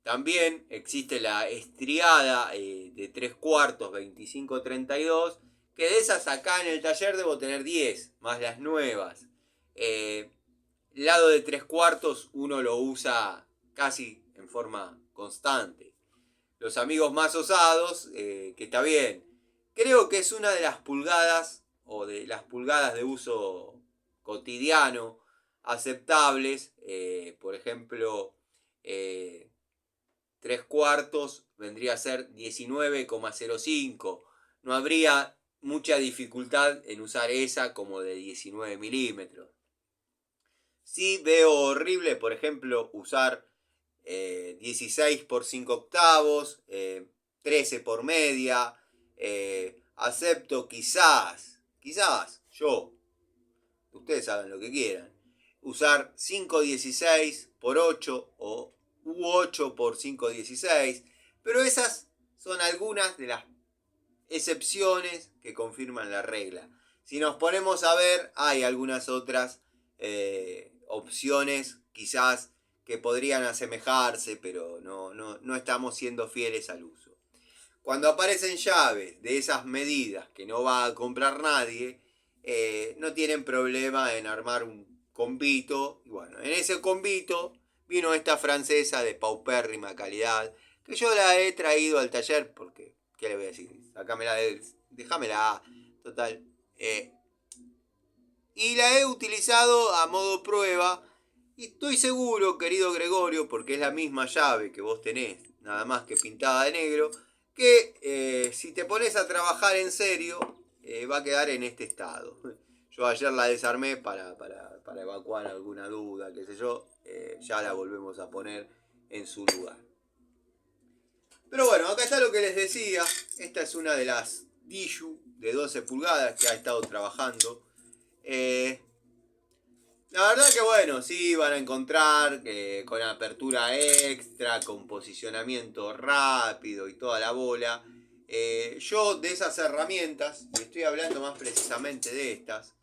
También existe la estriada de 3 cuartos 25-32, que de esas acá en el taller debo tener 10, más las nuevas. Lado de 3 cuartos uno lo usa casi en forma constante. Los amigos más osados, que está bien. Creo que es una de las pulgadas o de las pulgadas de uso cotidiano aceptables. Por ejemplo, 3 cuartos vendría a ser 19,05. No habría mucha dificultad en usar esa como de 19 milímetros. Sí veo horrible, por ejemplo, usar 16 por 5 octavos, 13 por media. Acepto quizás yo, ustedes hagan lo que quieran, usar 516 por 8 o U8 por 516, pero esas son algunas de las excepciones que confirman la regla. Si nos ponemos a ver, hay algunas otras opciones quizás que podrían asemejarse, pero no estamos siendo fieles al uso. Cuando aparecen llaves de esas medidas que no va a comprar nadie, no tienen problema en armar un convito. Y bueno, en ese convito vino esta francesa de paupérrima calidad, que yo la he traído al taller porque, ¿qué le voy a decir? Sácamela, déjamela, total. Y la he utilizado a modo prueba. Y estoy seguro, querido Gregorio, porque es la misma llave que vos tenés, nada más que pintada de negro, que si te pones a trabajar en serio, va a quedar en este estado. Yo ayer la desarmé para evacuar alguna duda, qué sé yo, ya la volvemos a poner en su lugar. Pero bueno, acá está lo que les decía. Esta es una de las Diju de 12 pulgadas que ha estado trabajando. La verdad que bueno, sí van a encontrar con apertura extra, con posicionamiento rápido y toda la bola. Yo de esas herramientas, y estoy hablando más precisamente de estas,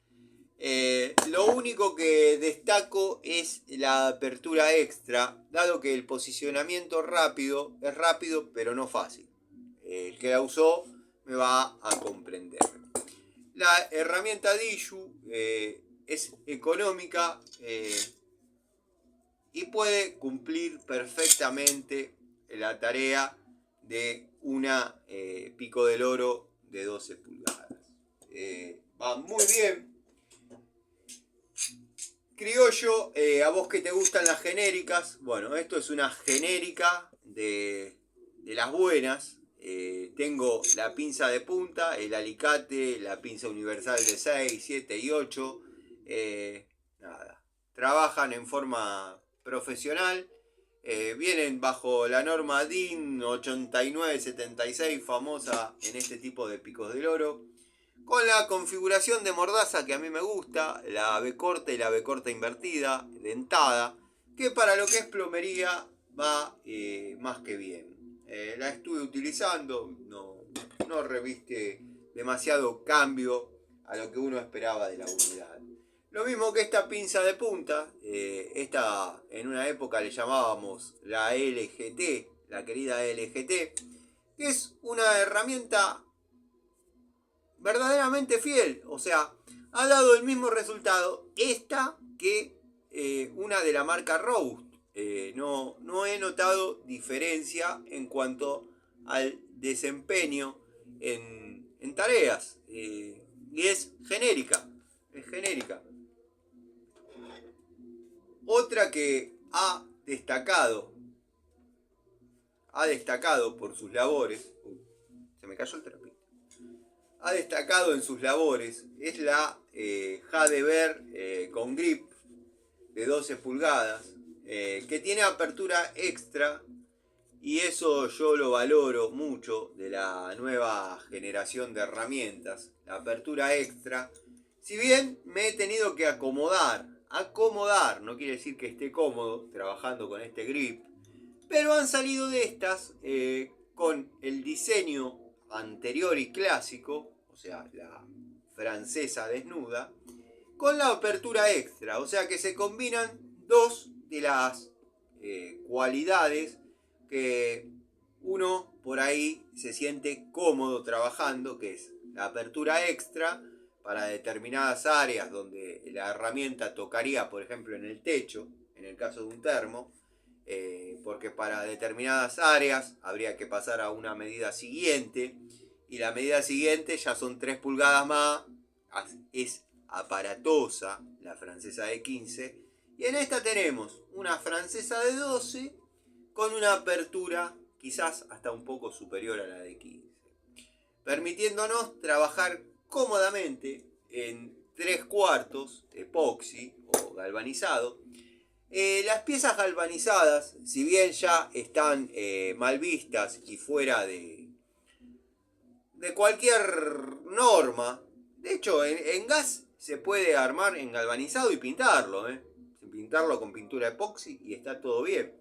lo único que destaco es la apertura extra, dado que el posicionamiento rápido es rápido pero no fácil. El que la usó me va a comprender. La herramienta Diju es económica y puede cumplir perfectamente la tarea de una pico del oro de 12 pulgadas. Va muy bien. Criollo, a vos que te gustan las genéricas, bueno, esto es una genérica de las buenas. Tengo la pinza de punta, el alicate, la pinza universal de 6, 7 y 8. Nada, trabajan en forma profesional. Vienen bajo la norma DIN 8976, famosa en este tipo de picos del oro, con la configuración de mordaza que a mí me gusta, la B corta y la B corta invertida, dentada, que para lo que es plomería va más que bien. La estuve utilizando, no reviste demasiado cambio a lo que uno esperaba de la unidad. Lo mismo que esta pinza de punta, esta en una época le llamábamos la LGT, la querida LGT, que es una herramienta verdaderamente fiel, o sea, ha dado el mismo resultado esta que una de la marca Roust. No he notado diferencia en cuanto al desempeño en tareas, y es genérica, Otra que ha destacado por sus labores, se me cayó el trapito, ha destacado en sus labores es la Jadever con grip de 12 pulgadas, que tiene apertura extra, y eso yo lo valoro mucho de la nueva generación de herramientas, la apertura extra. Si bien me he tenido que acomodar, no quiere decir que esté cómodo trabajando con este grip, pero han salido de estas con el diseño anterior y clásico, o sea, la francesa desnuda, con la apertura extra, o sea que se combinan dos de las cualidades que uno por ahí se siente cómodo trabajando, que es la apertura extra para determinadas áreas donde la herramienta tocaría, por ejemplo, en el techo, en el caso de un termo, porque para determinadas áreas habría que pasar a una medida siguiente, y la medida siguiente ya son 3 pulgadas más, es aparatosa la francesa de 15, y en esta tenemos una francesa de 12 con una apertura quizás hasta un poco superior a la de 15, permitiéndonos trabajar cómodamente en 3/4 epoxi o galvanizado. Las piezas galvanizadas, si bien ya están mal vistas y fuera de cualquier norma De hecho, en gas se puede armar en galvanizado y pintarlo, pintarlo con pintura epoxi y está todo bien.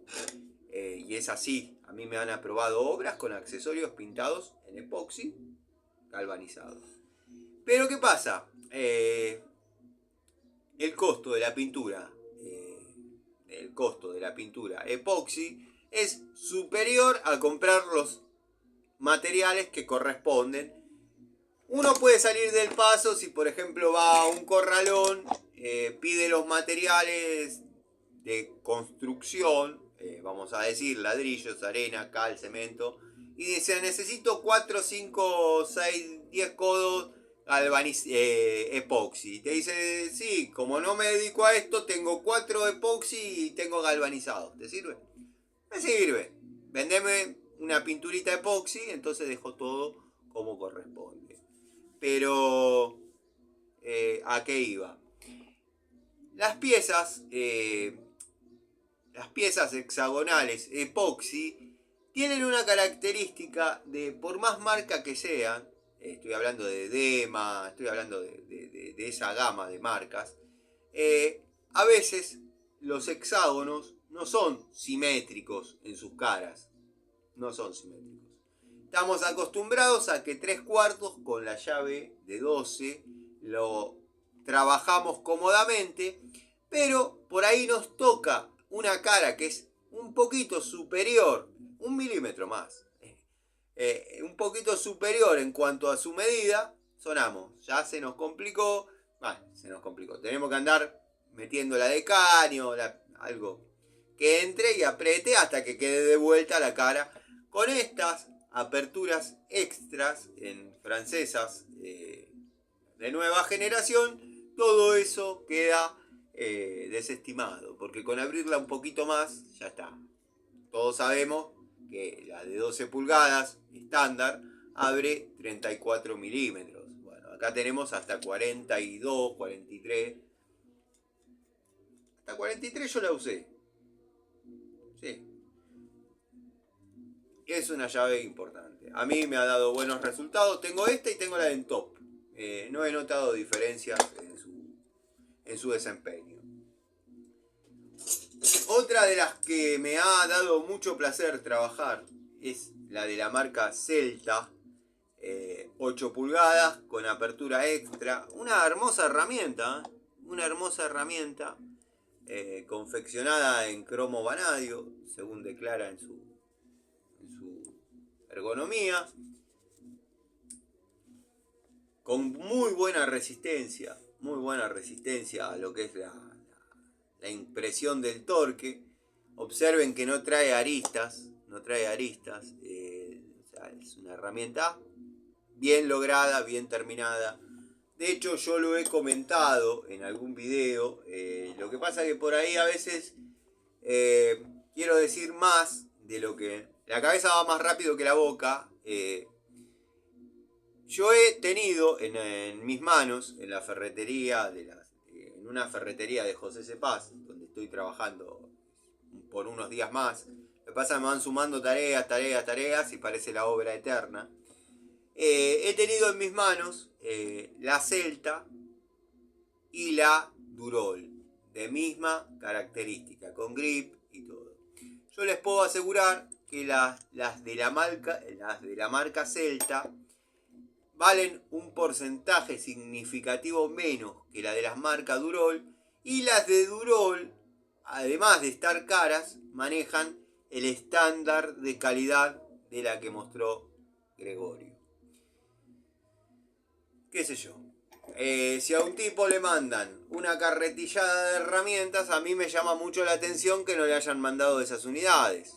Y es así. A mí me han aprobado obras con accesorios pintados en epoxi galvanizados. Pero ¿qué pasa? El costo de la pintura, epoxi es superior a comprar los materiales que corresponden. Uno puede salir del paso si por ejemplo va a un corralón, pide los materiales de construcción, vamos a decir ladrillos, arena, cal, cemento, y dice necesito 4, 5, 6, 10 codos epoxi. Te dice, sí, como no me dedico a esto, tengo 4 epoxi y tengo galvanizado. ¿Te sirve? Me sirve. Vendeme una pinturita epoxi, entonces dejo todo como corresponde. Pero, ¿a qué iba? Las piezas hexagonales epoxi tienen una característica de, por más marca que sean, estoy hablando de Dema, estoy hablando de esa gama de marcas, a veces los hexágonos no son simétricos en sus caras, no son simétricos. Estamos acostumbrados a que 3/4 con la llave de 12 lo trabajamos cómodamente, pero por ahí nos toca una cara que es un poquito superior, 1 milímetro más, un poquito superior en cuanto a su medida, sonamos, ya se nos complicó, tenemos que andar metiendo la de caño, algo que entre y apriete hasta que quede de vuelta la cara. Con estas aperturas extras en francesas de nueva generación, todo eso queda desestimado, porque con abrirla un poquito más ya está. Todos sabemos que la de 12 pulgadas estándar abre 34 milímetros. Bueno, acá tenemos hasta 42, 43. Hasta 43 yo la usé. Sí. Es una llave importante. A mí me ha dado buenos resultados. Tengo esta y tengo la de top. No he notado diferencias en su desempeño. Otra de las que me ha dado mucho placer trabajar es la de la marca Celta, 8 pulgadas con apertura extra. Una hermosa herramienta, confeccionada en cromo vanadio, según declara en su ergonomía, con muy buena resistencia a lo que es la impresión del torque. Observen que no trae aristas, es una herramienta bien lograda, bien terminada. De hecho, yo lo he comentado en algún video. Lo que pasa es que por ahí a veces quiero decir más de lo que... La cabeza va más rápido que la boca. Yo he tenido en mis manos, en la ferretería, en una ferretería de José Cepaz, donde estoy trabajando por unos días más. Lo que pasa es que me van sumando tareas y parece la obra eterna. He tenido en mis manos la Celta y la Durol, de misma característica, con grip y todo. Yo les puedo asegurar que las de la marca Celta valen un porcentaje significativo menos que la de las marcas Durol, y las de Durol, además de estar caras, manejan el estándar de calidad de la que mostró Gregorio. ¿Qué sé yo? Si a un tipo le mandan una carretillada de herramientas, a mí me llama mucho la atención que no le hayan mandado esas unidades.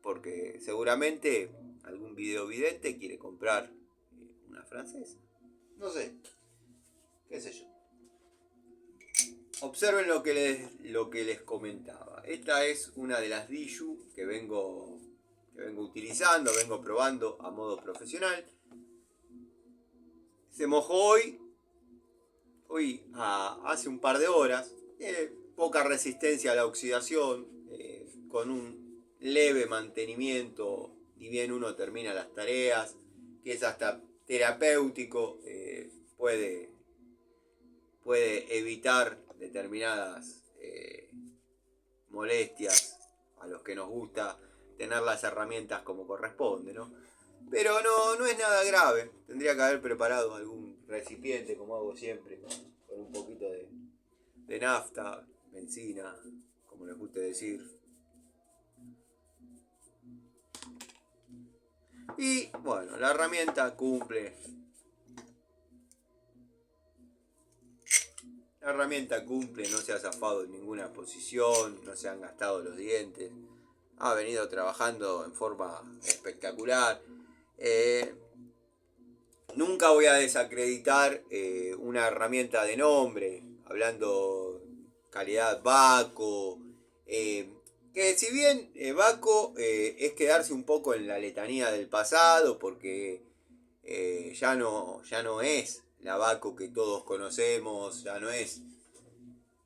Porque seguramente algún videovidente quiere comprar una francesa. No sé. ¿Qué sé yo? Observen lo que les comentaba. Esta es una de las Diju que vengo utilizando, vengo probando a modo profesional. Se mojó hoy hace un par de horas. Poca resistencia a la oxidación, con un leve mantenimiento, ni bien uno termina las tareas, que es hasta terapéutico, puede evitar determinadas molestias a los que nos gusta tener las herramientas como corresponde, ¿no? Pero no es nada grave. Tendría que haber preparado algún recipiente, como hago siempre, con un poquito de nafta, benzina, como les guste decir. Y bueno, la herramienta cumple. La herramienta cumple, no se ha zafado en ninguna posición, no se han gastado los dientes. Ha venido trabajando en forma espectacular. Nunca voy a desacreditar una herramienta de nombre, hablando calidad Bahco. Que si bien Bahco es quedarse un poco en la letanía del pasado, porque ya no es la Bahco que todos conocemos, ya no es,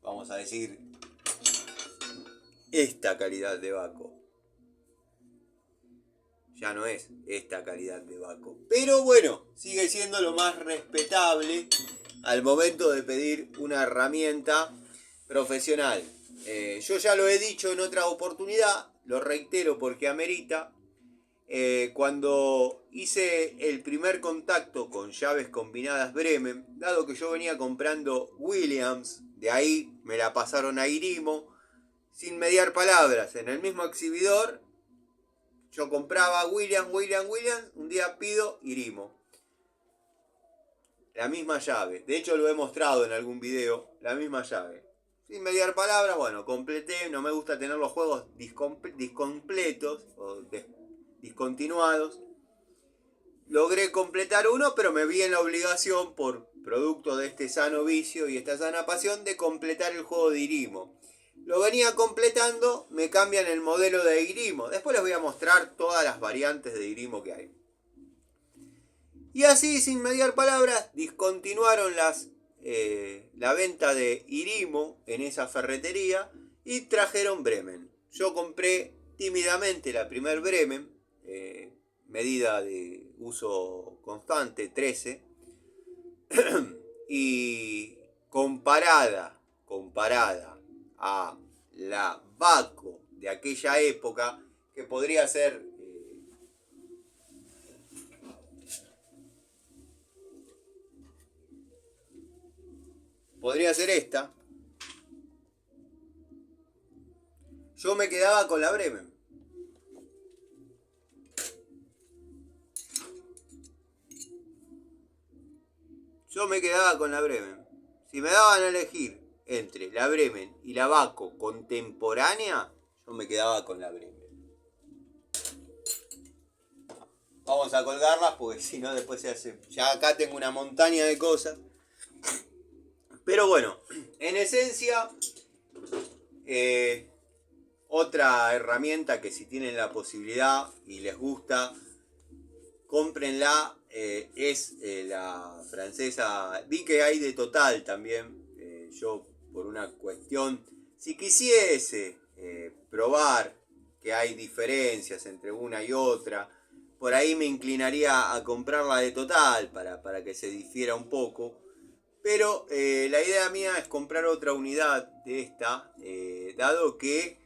vamos a decir, esta calidad de Bahco. Ya no es esta calidad de Bahco. Pero bueno, sigue siendo lo más respetable al momento de pedir una herramienta profesional. Yo ya lo he dicho en otra oportunidad, lo reitero porque amerita. Cuando hice el primer contacto con llaves combinadas Bremen, dado que yo venía comprando Williams, de ahí me la pasaron a Irimo, sin mediar palabras, en el mismo exhibidor. Yo compraba Williams, un día pido Irimo. La misma llave, de hecho lo he mostrado en algún video, la misma llave. Sin mediar palabras, bueno, completé, no me gusta tener los juegos discompletos o discontinuados. Logré completar uno, pero me vi en la obligación, por producto de este sano vicio y esta sana pasión, de completar el juego de Irimo. Lo venía completando, me cambian el modelo de Irimo. Después les voy a mostrar todas las variantes de Irimo que hay. Y así, sin mediar palabras, discontinuaron la venta de Irimo en esa ferretería y trajeron Bremen. Yo compré tímidamente la primer Bremen, medida de uso constante, 13, y comparada a la Bahco de aquella época, que podría ser esta, yo me quedaba con la Bremen. Si me daban a elegir entre la Bremen y la Bahco contemporánea, yo me quedaba con la Bremen. Vamos a colgarlas porque si no después se hace... Ya acá tengo una montaña de cosas. Pero bueno, en esencia, otra herramienta que si tienen la posibilidad y les gusta, cómprenla, es la francesa. Vi que hay de Total también. Yo, por una cuestión, si quisiese probar que hay diferencias entre una y otra, por ahí me inclinaría a comprar la de Total para que se difiera un poco. Pero la idea mía es comprar otra unidad de esta, dado que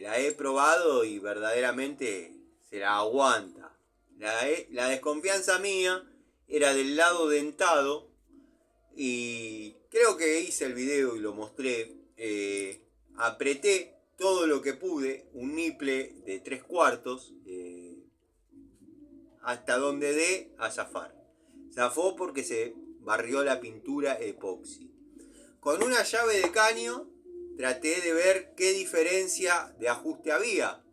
la he probado y verdaderamente se la aguanta. La desconfianza mía era del lado dentado, y creo que hice el video y lo mostré. Apreté todo lo que pude, un niple de 3/4, hasta donde dé a zafar. Zafó porque se barrió la pintura epoxi. Con una llave de caño traté de ver qué diferencia de ajuste había.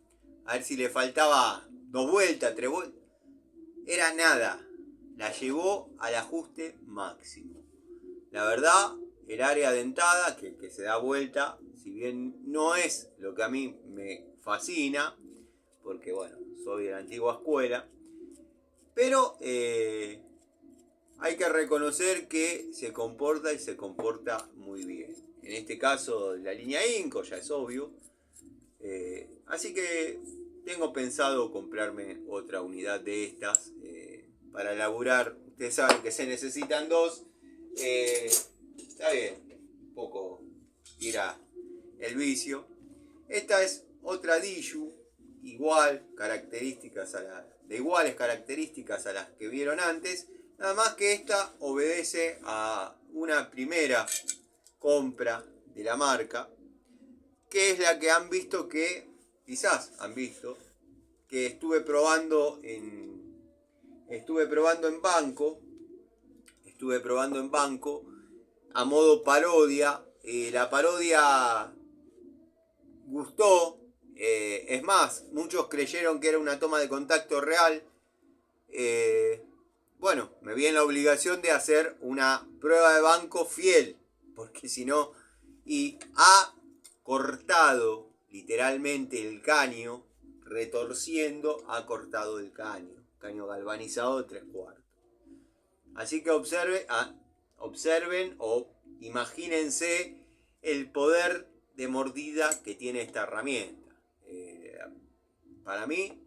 A ver si le faltaba 2 vueltas, 3 vueltas. Era nada. La llevó al ajuste máximo. La verdad, el área dentada, que se da vuelta, si bien no es lo que a mí me fascina, porque bueno, soy de la antigua escuela, pero hay que reconocer que se comporta y se comporta muy bien. En este caso, la línea Inco, ya es obvio. Así que tengo pensado comprarme otra unidad de estas para laburar, ustedes saben que se necesitan dos. Está bien, un poco tira el vicio. Esta es otra Diju, de iguales características a las que vieron antes, nada más que esta obedece a una primera compra de la marca, que es la que han visto que, quizás han visto, que estuve probando en banco a modo parodia. La parodia gustó, es más, muchos creyeron que era una toma de contacto real. Bueno, me vi en la obligación de hacer una prueba de banco fiel, porque si no, y ha cortado literalmente el caño, retorciendo, ha cortado el caño galvanizado de 3/4. Así que observen o imagínense el poder de mordida que tiene esta herramienta. Para mí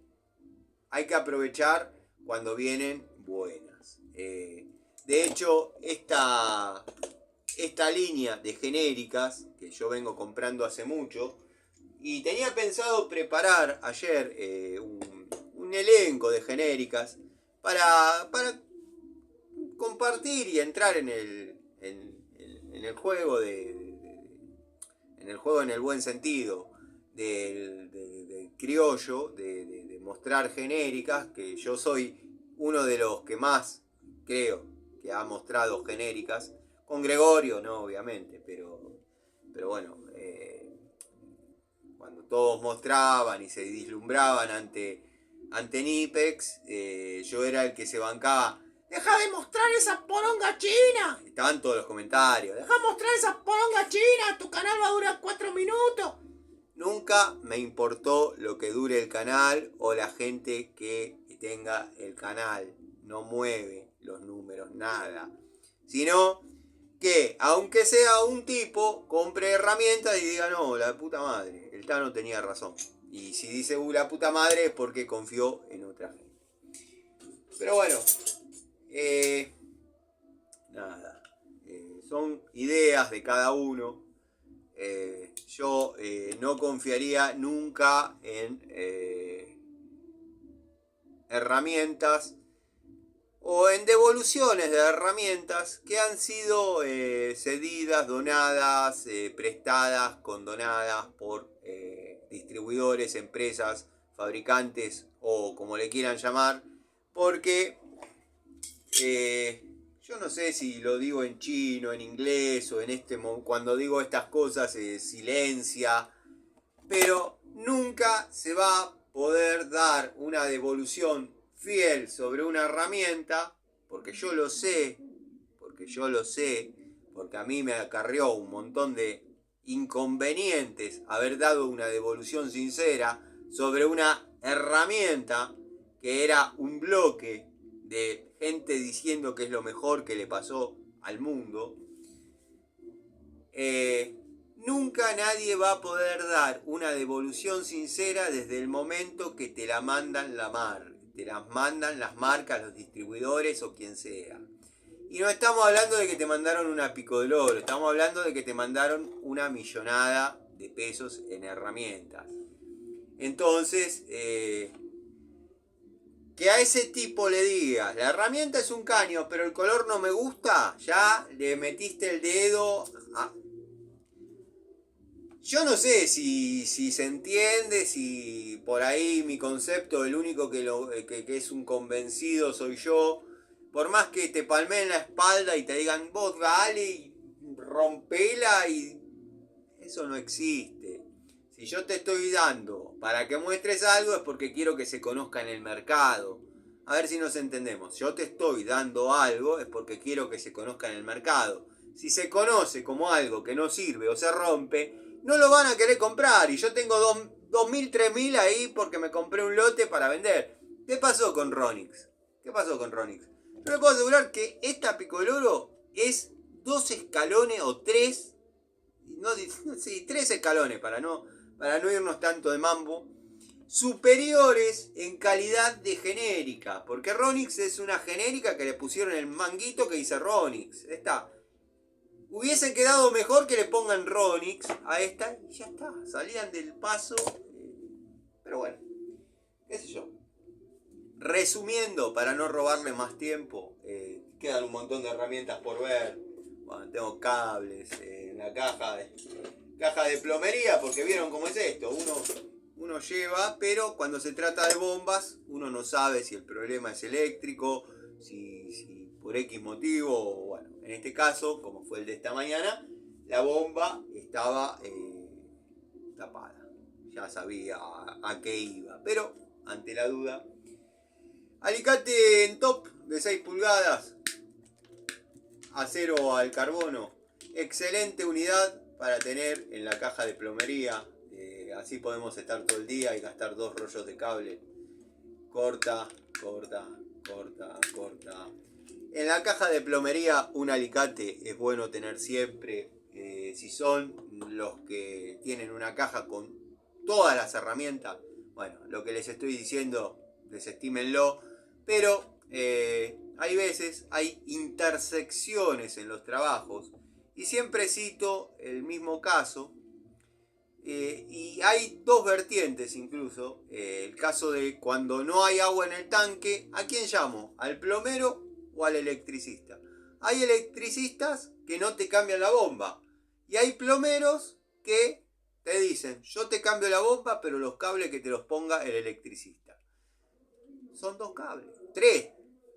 hay que aprovechar cuando vienen buenas. De hecho, esta línea de genéricas que yo vengo comprando hace mucho, y tenía pensado preparar ayer un elenco de genéricas para compartir y entrar en el juego en el buen sentido del criollo, de mostrar genéricas, que yo soy uno de los que más creo que ha mostrado genéricas, con Gregorio no, obviamente, pero bueno, cuando todos mostraban y se deslumbraban ante Nipex, yo era el que se bancaba: ¡deja de mostrar esa poronga china! Estaban todos los comentarios: ¡deja de mostrar esa poronga china! ¡Tu canal va a durar 4 minutos! Nunca me importó lo que dure el canal o la gente que tenga el canal. No mueve los números, nada. Sino que, aunque sea un tipo, compre herramientas y diga: no, la puta madre, el Tano tenía razón. Y si dice la puta madre es porque confió en otra gente. Pero bueno, nada, son ideas de cada uno. Yo no confiaría nunca en herramientas o en devoluciones de herramientas que han sido cedidas, donadas, prestadas, condonadas por distribuidores, empresas, fabricantes o como le quieran llamar, porque yo no sé si lo digo en chino, en inglés o cuando digo estas cosas silencia, pero nunca se va a poder dar una devolución fiel sobre una herramienta, porque yo lo sé, porque a mí me acarreó un montón de inconvenientes haber dado una devolución sincera sobre una herramienta que era un bloque de gente diciendo que es lo mejor que le pasó al mundo. Nunca nadie va a poder dar una devolución sincera desde el momento que te la mandan te las mandan las marcas, los distribuidores o quien sea. Y no estamos hablando de que te mandaron una pico de oro, estamos hablando de que te mandaron una millonada de pesos en herramientas. Entonces, que a ese tipo le digas: la herramienta es un caño, pero el color no me gusta, ya le metiste el dedo a... Yo no sé si se entiende, si por ahí mi concepto, el único que es un convencido soy yo. Por más que te palmeen la espalda y te digan: vos dale y rompela, y eso no existe. Si yo te estoy dando para que muestres algo es porque quiero que se conozca en el mercado. A ver si nos entendemos. Yo te estoy dando algo es porque quiero que se conozca en el mercado. Si se conoce como algo que no sirve o se rompe, no lo van a querer comprar. Y yo tengo 2.000, 3.000 ahí porque me compré un lote para vender. ¿Qué pasó con Ronix? Yo le puedo asegurar que esta pico del oro es 2 escalones o 3. No, sí, 3 escalones para no irnos tanto de mambo. superiores en calidad de genérica. Porque Ronix es una genérica que le pusieron el manguito que dice Ronix. Está. Hubiese quedado mejor que le pongan Ronix a esta y ya está. Salían del paso. Pero bueno, qué sé yo. Resumiendo, para no robarle más tiempo, quedan un montón de herramientas por ver. Bueno, tengo cables en la caja de plomería, porque vieron cómo es esto. Uno lleva, pero cuando se trata de bombas, uno no sabe si el problema es eléctrico, si por X motivo, bueno, en este caso, como fue el de esta mañana, la bomba estaba tapada. Ya sabía a qué iba, pero ante la duda, alicate en top de 6 pulgadas, acero al carbono, excelente unidad para tener en la caja de plomería. Así podemos estar todo el día y gastar 2 rollos de cable. Corta. En la caja de plomería un alicate es bueno tener siempre. Si son los que tienen una caja con todas las herramientas, bueno, lo que les estoy diciendo, desestímenlo. Pero hay veces, hay intersecciones en los trabajos. Y siempre cito el mismo caso. Y hay 2 vertientes incluso. El caso de cuando no hay agua en el tanque, ¿a quién llamo? ¿Al plomero o al electricista? Hay electricistas que no te cambian la bomba. Y hay plomeros que te dicen, yo te cambio la bomba, pero los cables que te los ponga el electricista. Son 2 cables. 3,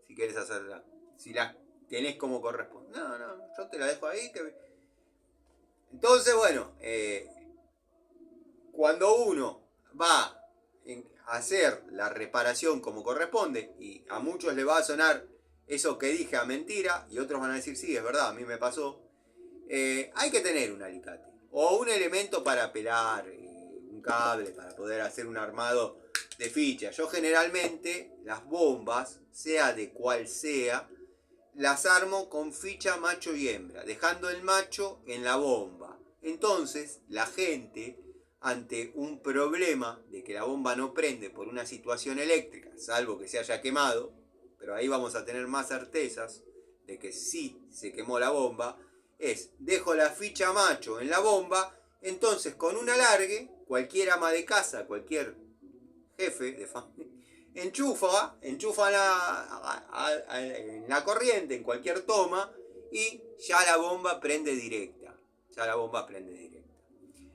si quieres hacerla. Si las tenés como corresponde. No, yo te la dejo ahí. Entonces, bueno, cuando uno va a hacer la reparación como corresponde, y a muchos le va a sonar eso que dije a mentira, y otros van a decir, sí, es verdad, a mí me pasó, hay que tener un alicate, o un elemento para pelar, un cable, para poder hacer un armado de ficha. Yo generalmente las bombas, sea de cual sea, las armo con ficha macho y hembra, dejando el macho en la bomba. Entonces, la gente, ante un problema de que la bomba no prende por una situación eléctrica, salvo que se haya quemado, pero ahí vamos a tener más certezas de que sí se quemó la bomba, dejo la ficha macho en la bomba. Entonces, con un alargue, cualquier ama de casa, cualquier jefe de familia, enchufa en la corriente, en cualquier toma, y ya la bomba prende directa.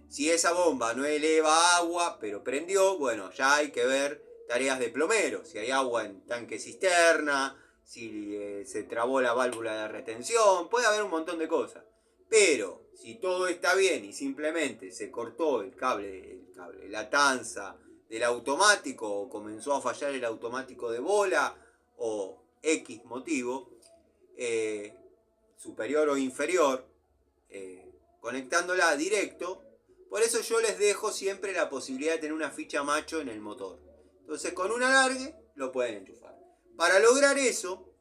Si esa bomba no eleva agua, pero prendió, bueno, ya hay que ver tareas de plomero. Si hay agua en tanque cisterna, si se trabó la válvula de retención, puede haber un montón de cosas. Pero si todo está bien y simplemente se cortó el cable, la tanza del automático, o comenzó a fallar el automático de bola, o X motivo, superior o inferior, conectándola directo. Por eso yo les dejo siempre la posibilidad de tener una ficha macho en el motor. Entonces con un alargue lo pueden enchufar. Para lograr eso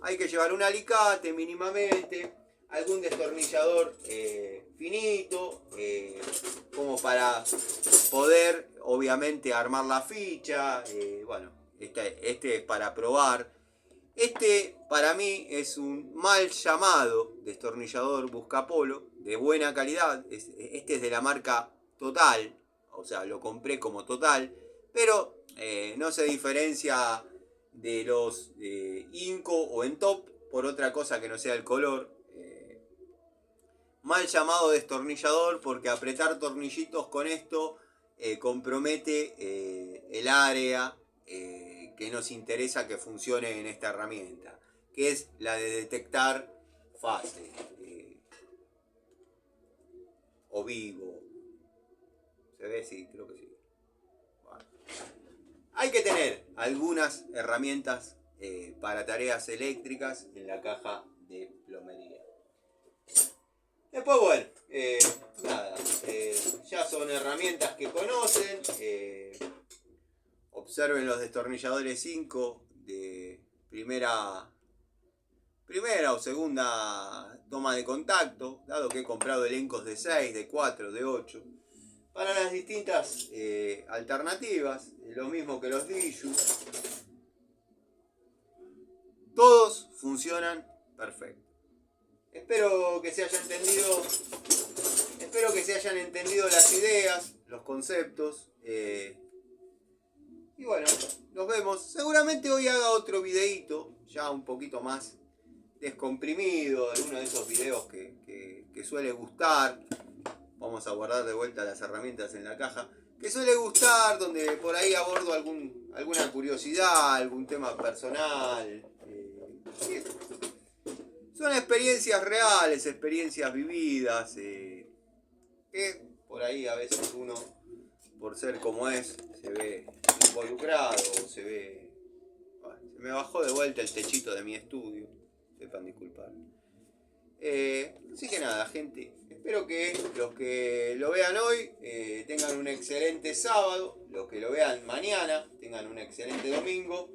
hay que llevar un alicate mínimamente, algún destornillador finito, como para poder obviamente armar la ficha. Bueno, este es para probar. Este para mí es un mal llamado destornillador Buscapolo, de buena calidad. Este es de la marca Total, o sea, lo compré como Total, pero no se diferencia de los Inco o en Top por otra cosa que no sea el color. Mal llamado destornillador porque apretar tornillitos con esto compromete el área que nos interesa que funcione en esta herramienta, que es la de detectar fase o vivo. ¿Se ve? Sí, creo que sí. Bueno. Hay que tener algunas herramientas para tareas eléctricas en la caja de plomería. Después, bueno, nada, ya son herramientas que conocen. Observen los destornilladores 5 de primera o segunda toma de contacto, dado que he comprado elencos de 6, de 4, de 8, para las distintas alternativas, lo mismo que los DJs. Todos funcionan perfecto. Espero que se hayan entendido las ideas, los conceptos. Y bueno, nos vemos. Seguramente hoy haga otro videíto, ya un poquito más descomprimido, alguno de esos videos que suele gustar. Vamos a guardar de vuelta las herramientas en la caja. Que suele gustar, donde por ahí abordo alguna curiosidad, algún tema personal. Son experiencias reales, experiencias vividas. Que por ahí a veces uno, por ser como es, se ve involucrado, se ve... Bueno, se me bajó de vuelta el techito de mi estudio. Sepan disculpar. Así que nada, gente. Espero que los que lo vean hoy tengan un excelente sábado. Los que lo vean mañana tengan un excelente domingo.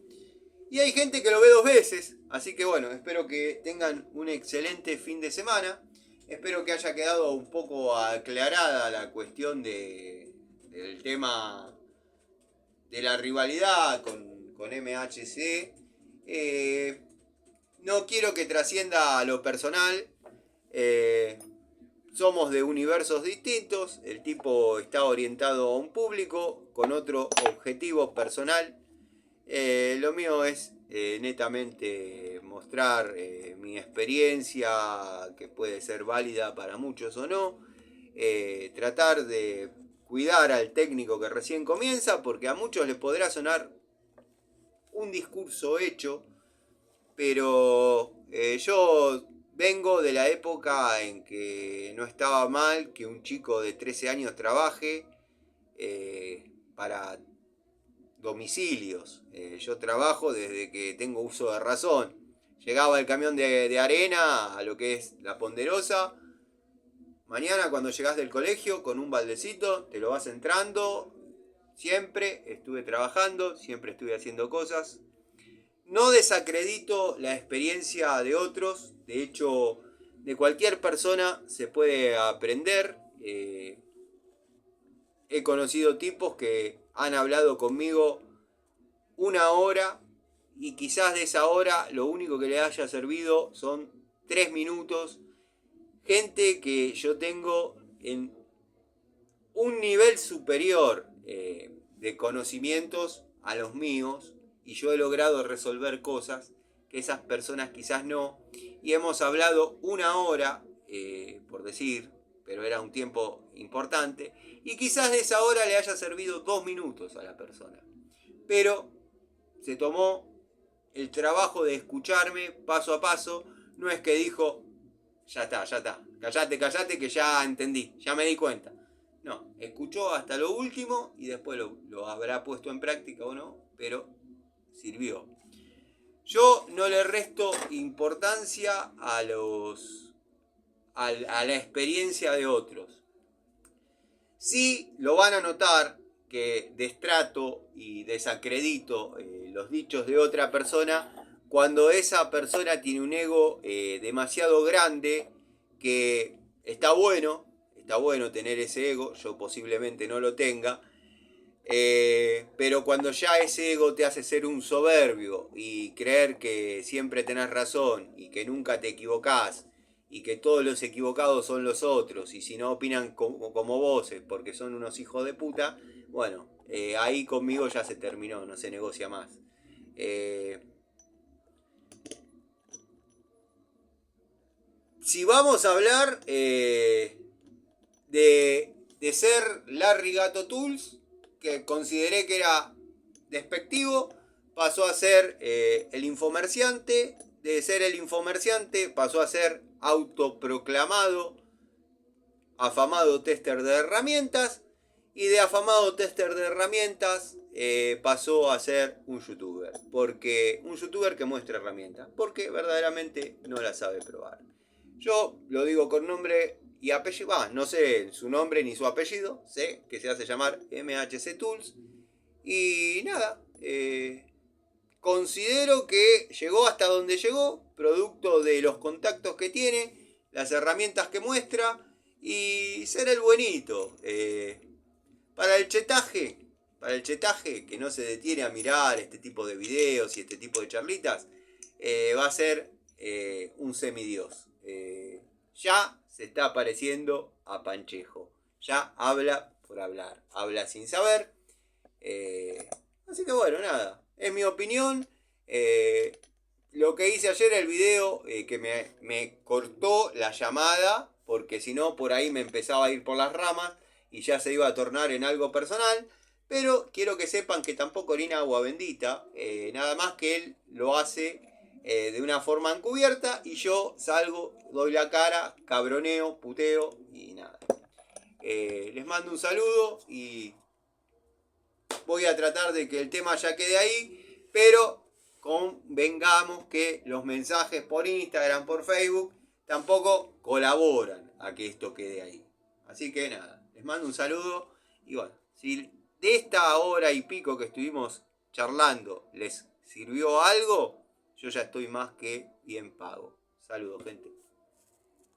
Y hay gente que lo ve 2 veces. Así que bueno, espero que tengan un excelente fin de semana. Espero que haya quedado un poco aclarada la cuestión del tema de la rivalidad con MHC. No quiero que trascienda a lo personal. Somos de universos distintos. El tipo está orientado a un público con otro objetivo personal. Lo mío es netamente mostrar mi experiencia, que puede ser válida para muchos o no. Tratar de cuidar al técnico que recién comienza, porque a muchos les podrá sonar un discurso hecho, pero yo vengo de la época en que no estaba mal que un chico de 13 años trabaje para domicilios. Yo trabajo desde que tengo uso de razón. Llegaba el camión de arena a lo que es la Ponderosa. Mañana cuando llegás del colegio con un baldecito te lo vas entrando. Siempre estuve trabajando, siempre estuve haciendo cosas. No desacredito la experiencia de otros. De hecho, de cualquier persona se puede aprender. He conocido tipos que han hablado conmigo 1 hora y quizás de esa hora lo único que le haya servido son 3 minutos. Gente que yo tengo en un nivel superior de conocimientos a los míos, y yo he logrado resolver cosas que esas personas quizás no, y hemos hablado 1 hora, por decir, pero era un tiempo importante, y quizás de esa hora le haya servido 2 minutos a la persona, pero se tomó el trabajo de escucharme paso a paso. No es que dijo, ya está, callate que ya entendí, ya me di cuenta. No, escuchó hasta lo último y después lo habrá puesto en práctica o no, pero sirvió. Yo no le resto importancia a la experiencia de otros. Sí lo van a notar que destrato y desacredito los dichos de otra persona cuando esa persona tiene un ego demasiado grande, que está bueno tener ese ego, yo posiblemente no lo tenga, pero cuando ya ese ego te hace ser un soberbio y creer que siempre tenés razón y que nunca te equivocás y que todos los equivocados son los otros y si no opinan como vos es porque son unos hijos de puta, bueno, ahí conmigo ya se terminó, no se negocia más. Si vamos a hablar de ser Larry Gato Tools, que consideré que era despectivo, pasó a ser el infomerciante. De ser el infomerciante pasó a ser autoproclamado afamado tester de herramientas, y de afamado tester de herramientas pasó a ser un youtuber, porque un youtuber que muestra herramientas, porque verdaderamente no las sabe probar. Yo lo digo con nombre y apellido, no sé su nombre ni su apellido, sé que se hace llamar MHC Tools, y nada, considero que llegó hasta donde llegó, producto de los contactos que tiene, las herramientas que muestra, y ser el buenito. Para el chetaje, que no se detiene a mirar este tipo de videos y este tipo de charlitas, va a ser un semidios. Ya se está pareciendo a Panchejo. Ya habla por hablar, habla sin saber. Así que bueno, nada, es mi opinión. Lo que hice ayer, el video, que me cortó la llamada, porque si no, por ahí me empezaba a ir por las ramas y ya se iba a tornar en algo personal. Pero quiero que sepan que tampoco orina agua bendita, nada más que él lo hace de una forma encubierta y yo salgo, doy la cara, cabroneo, puteo y nada. Les mando un saludo y voy a tratar de que el tema ya quede ahí, pero convengamos que los mensajes por Instagram, por Facebook, tampoco colaboran a que esto quede ahí. Así que nada, les mando un saludo y bueno, si de esta hora y pico que estuvimos charlando les sirvió algo, yo ya estoy más que bien pago. Saludos, gente.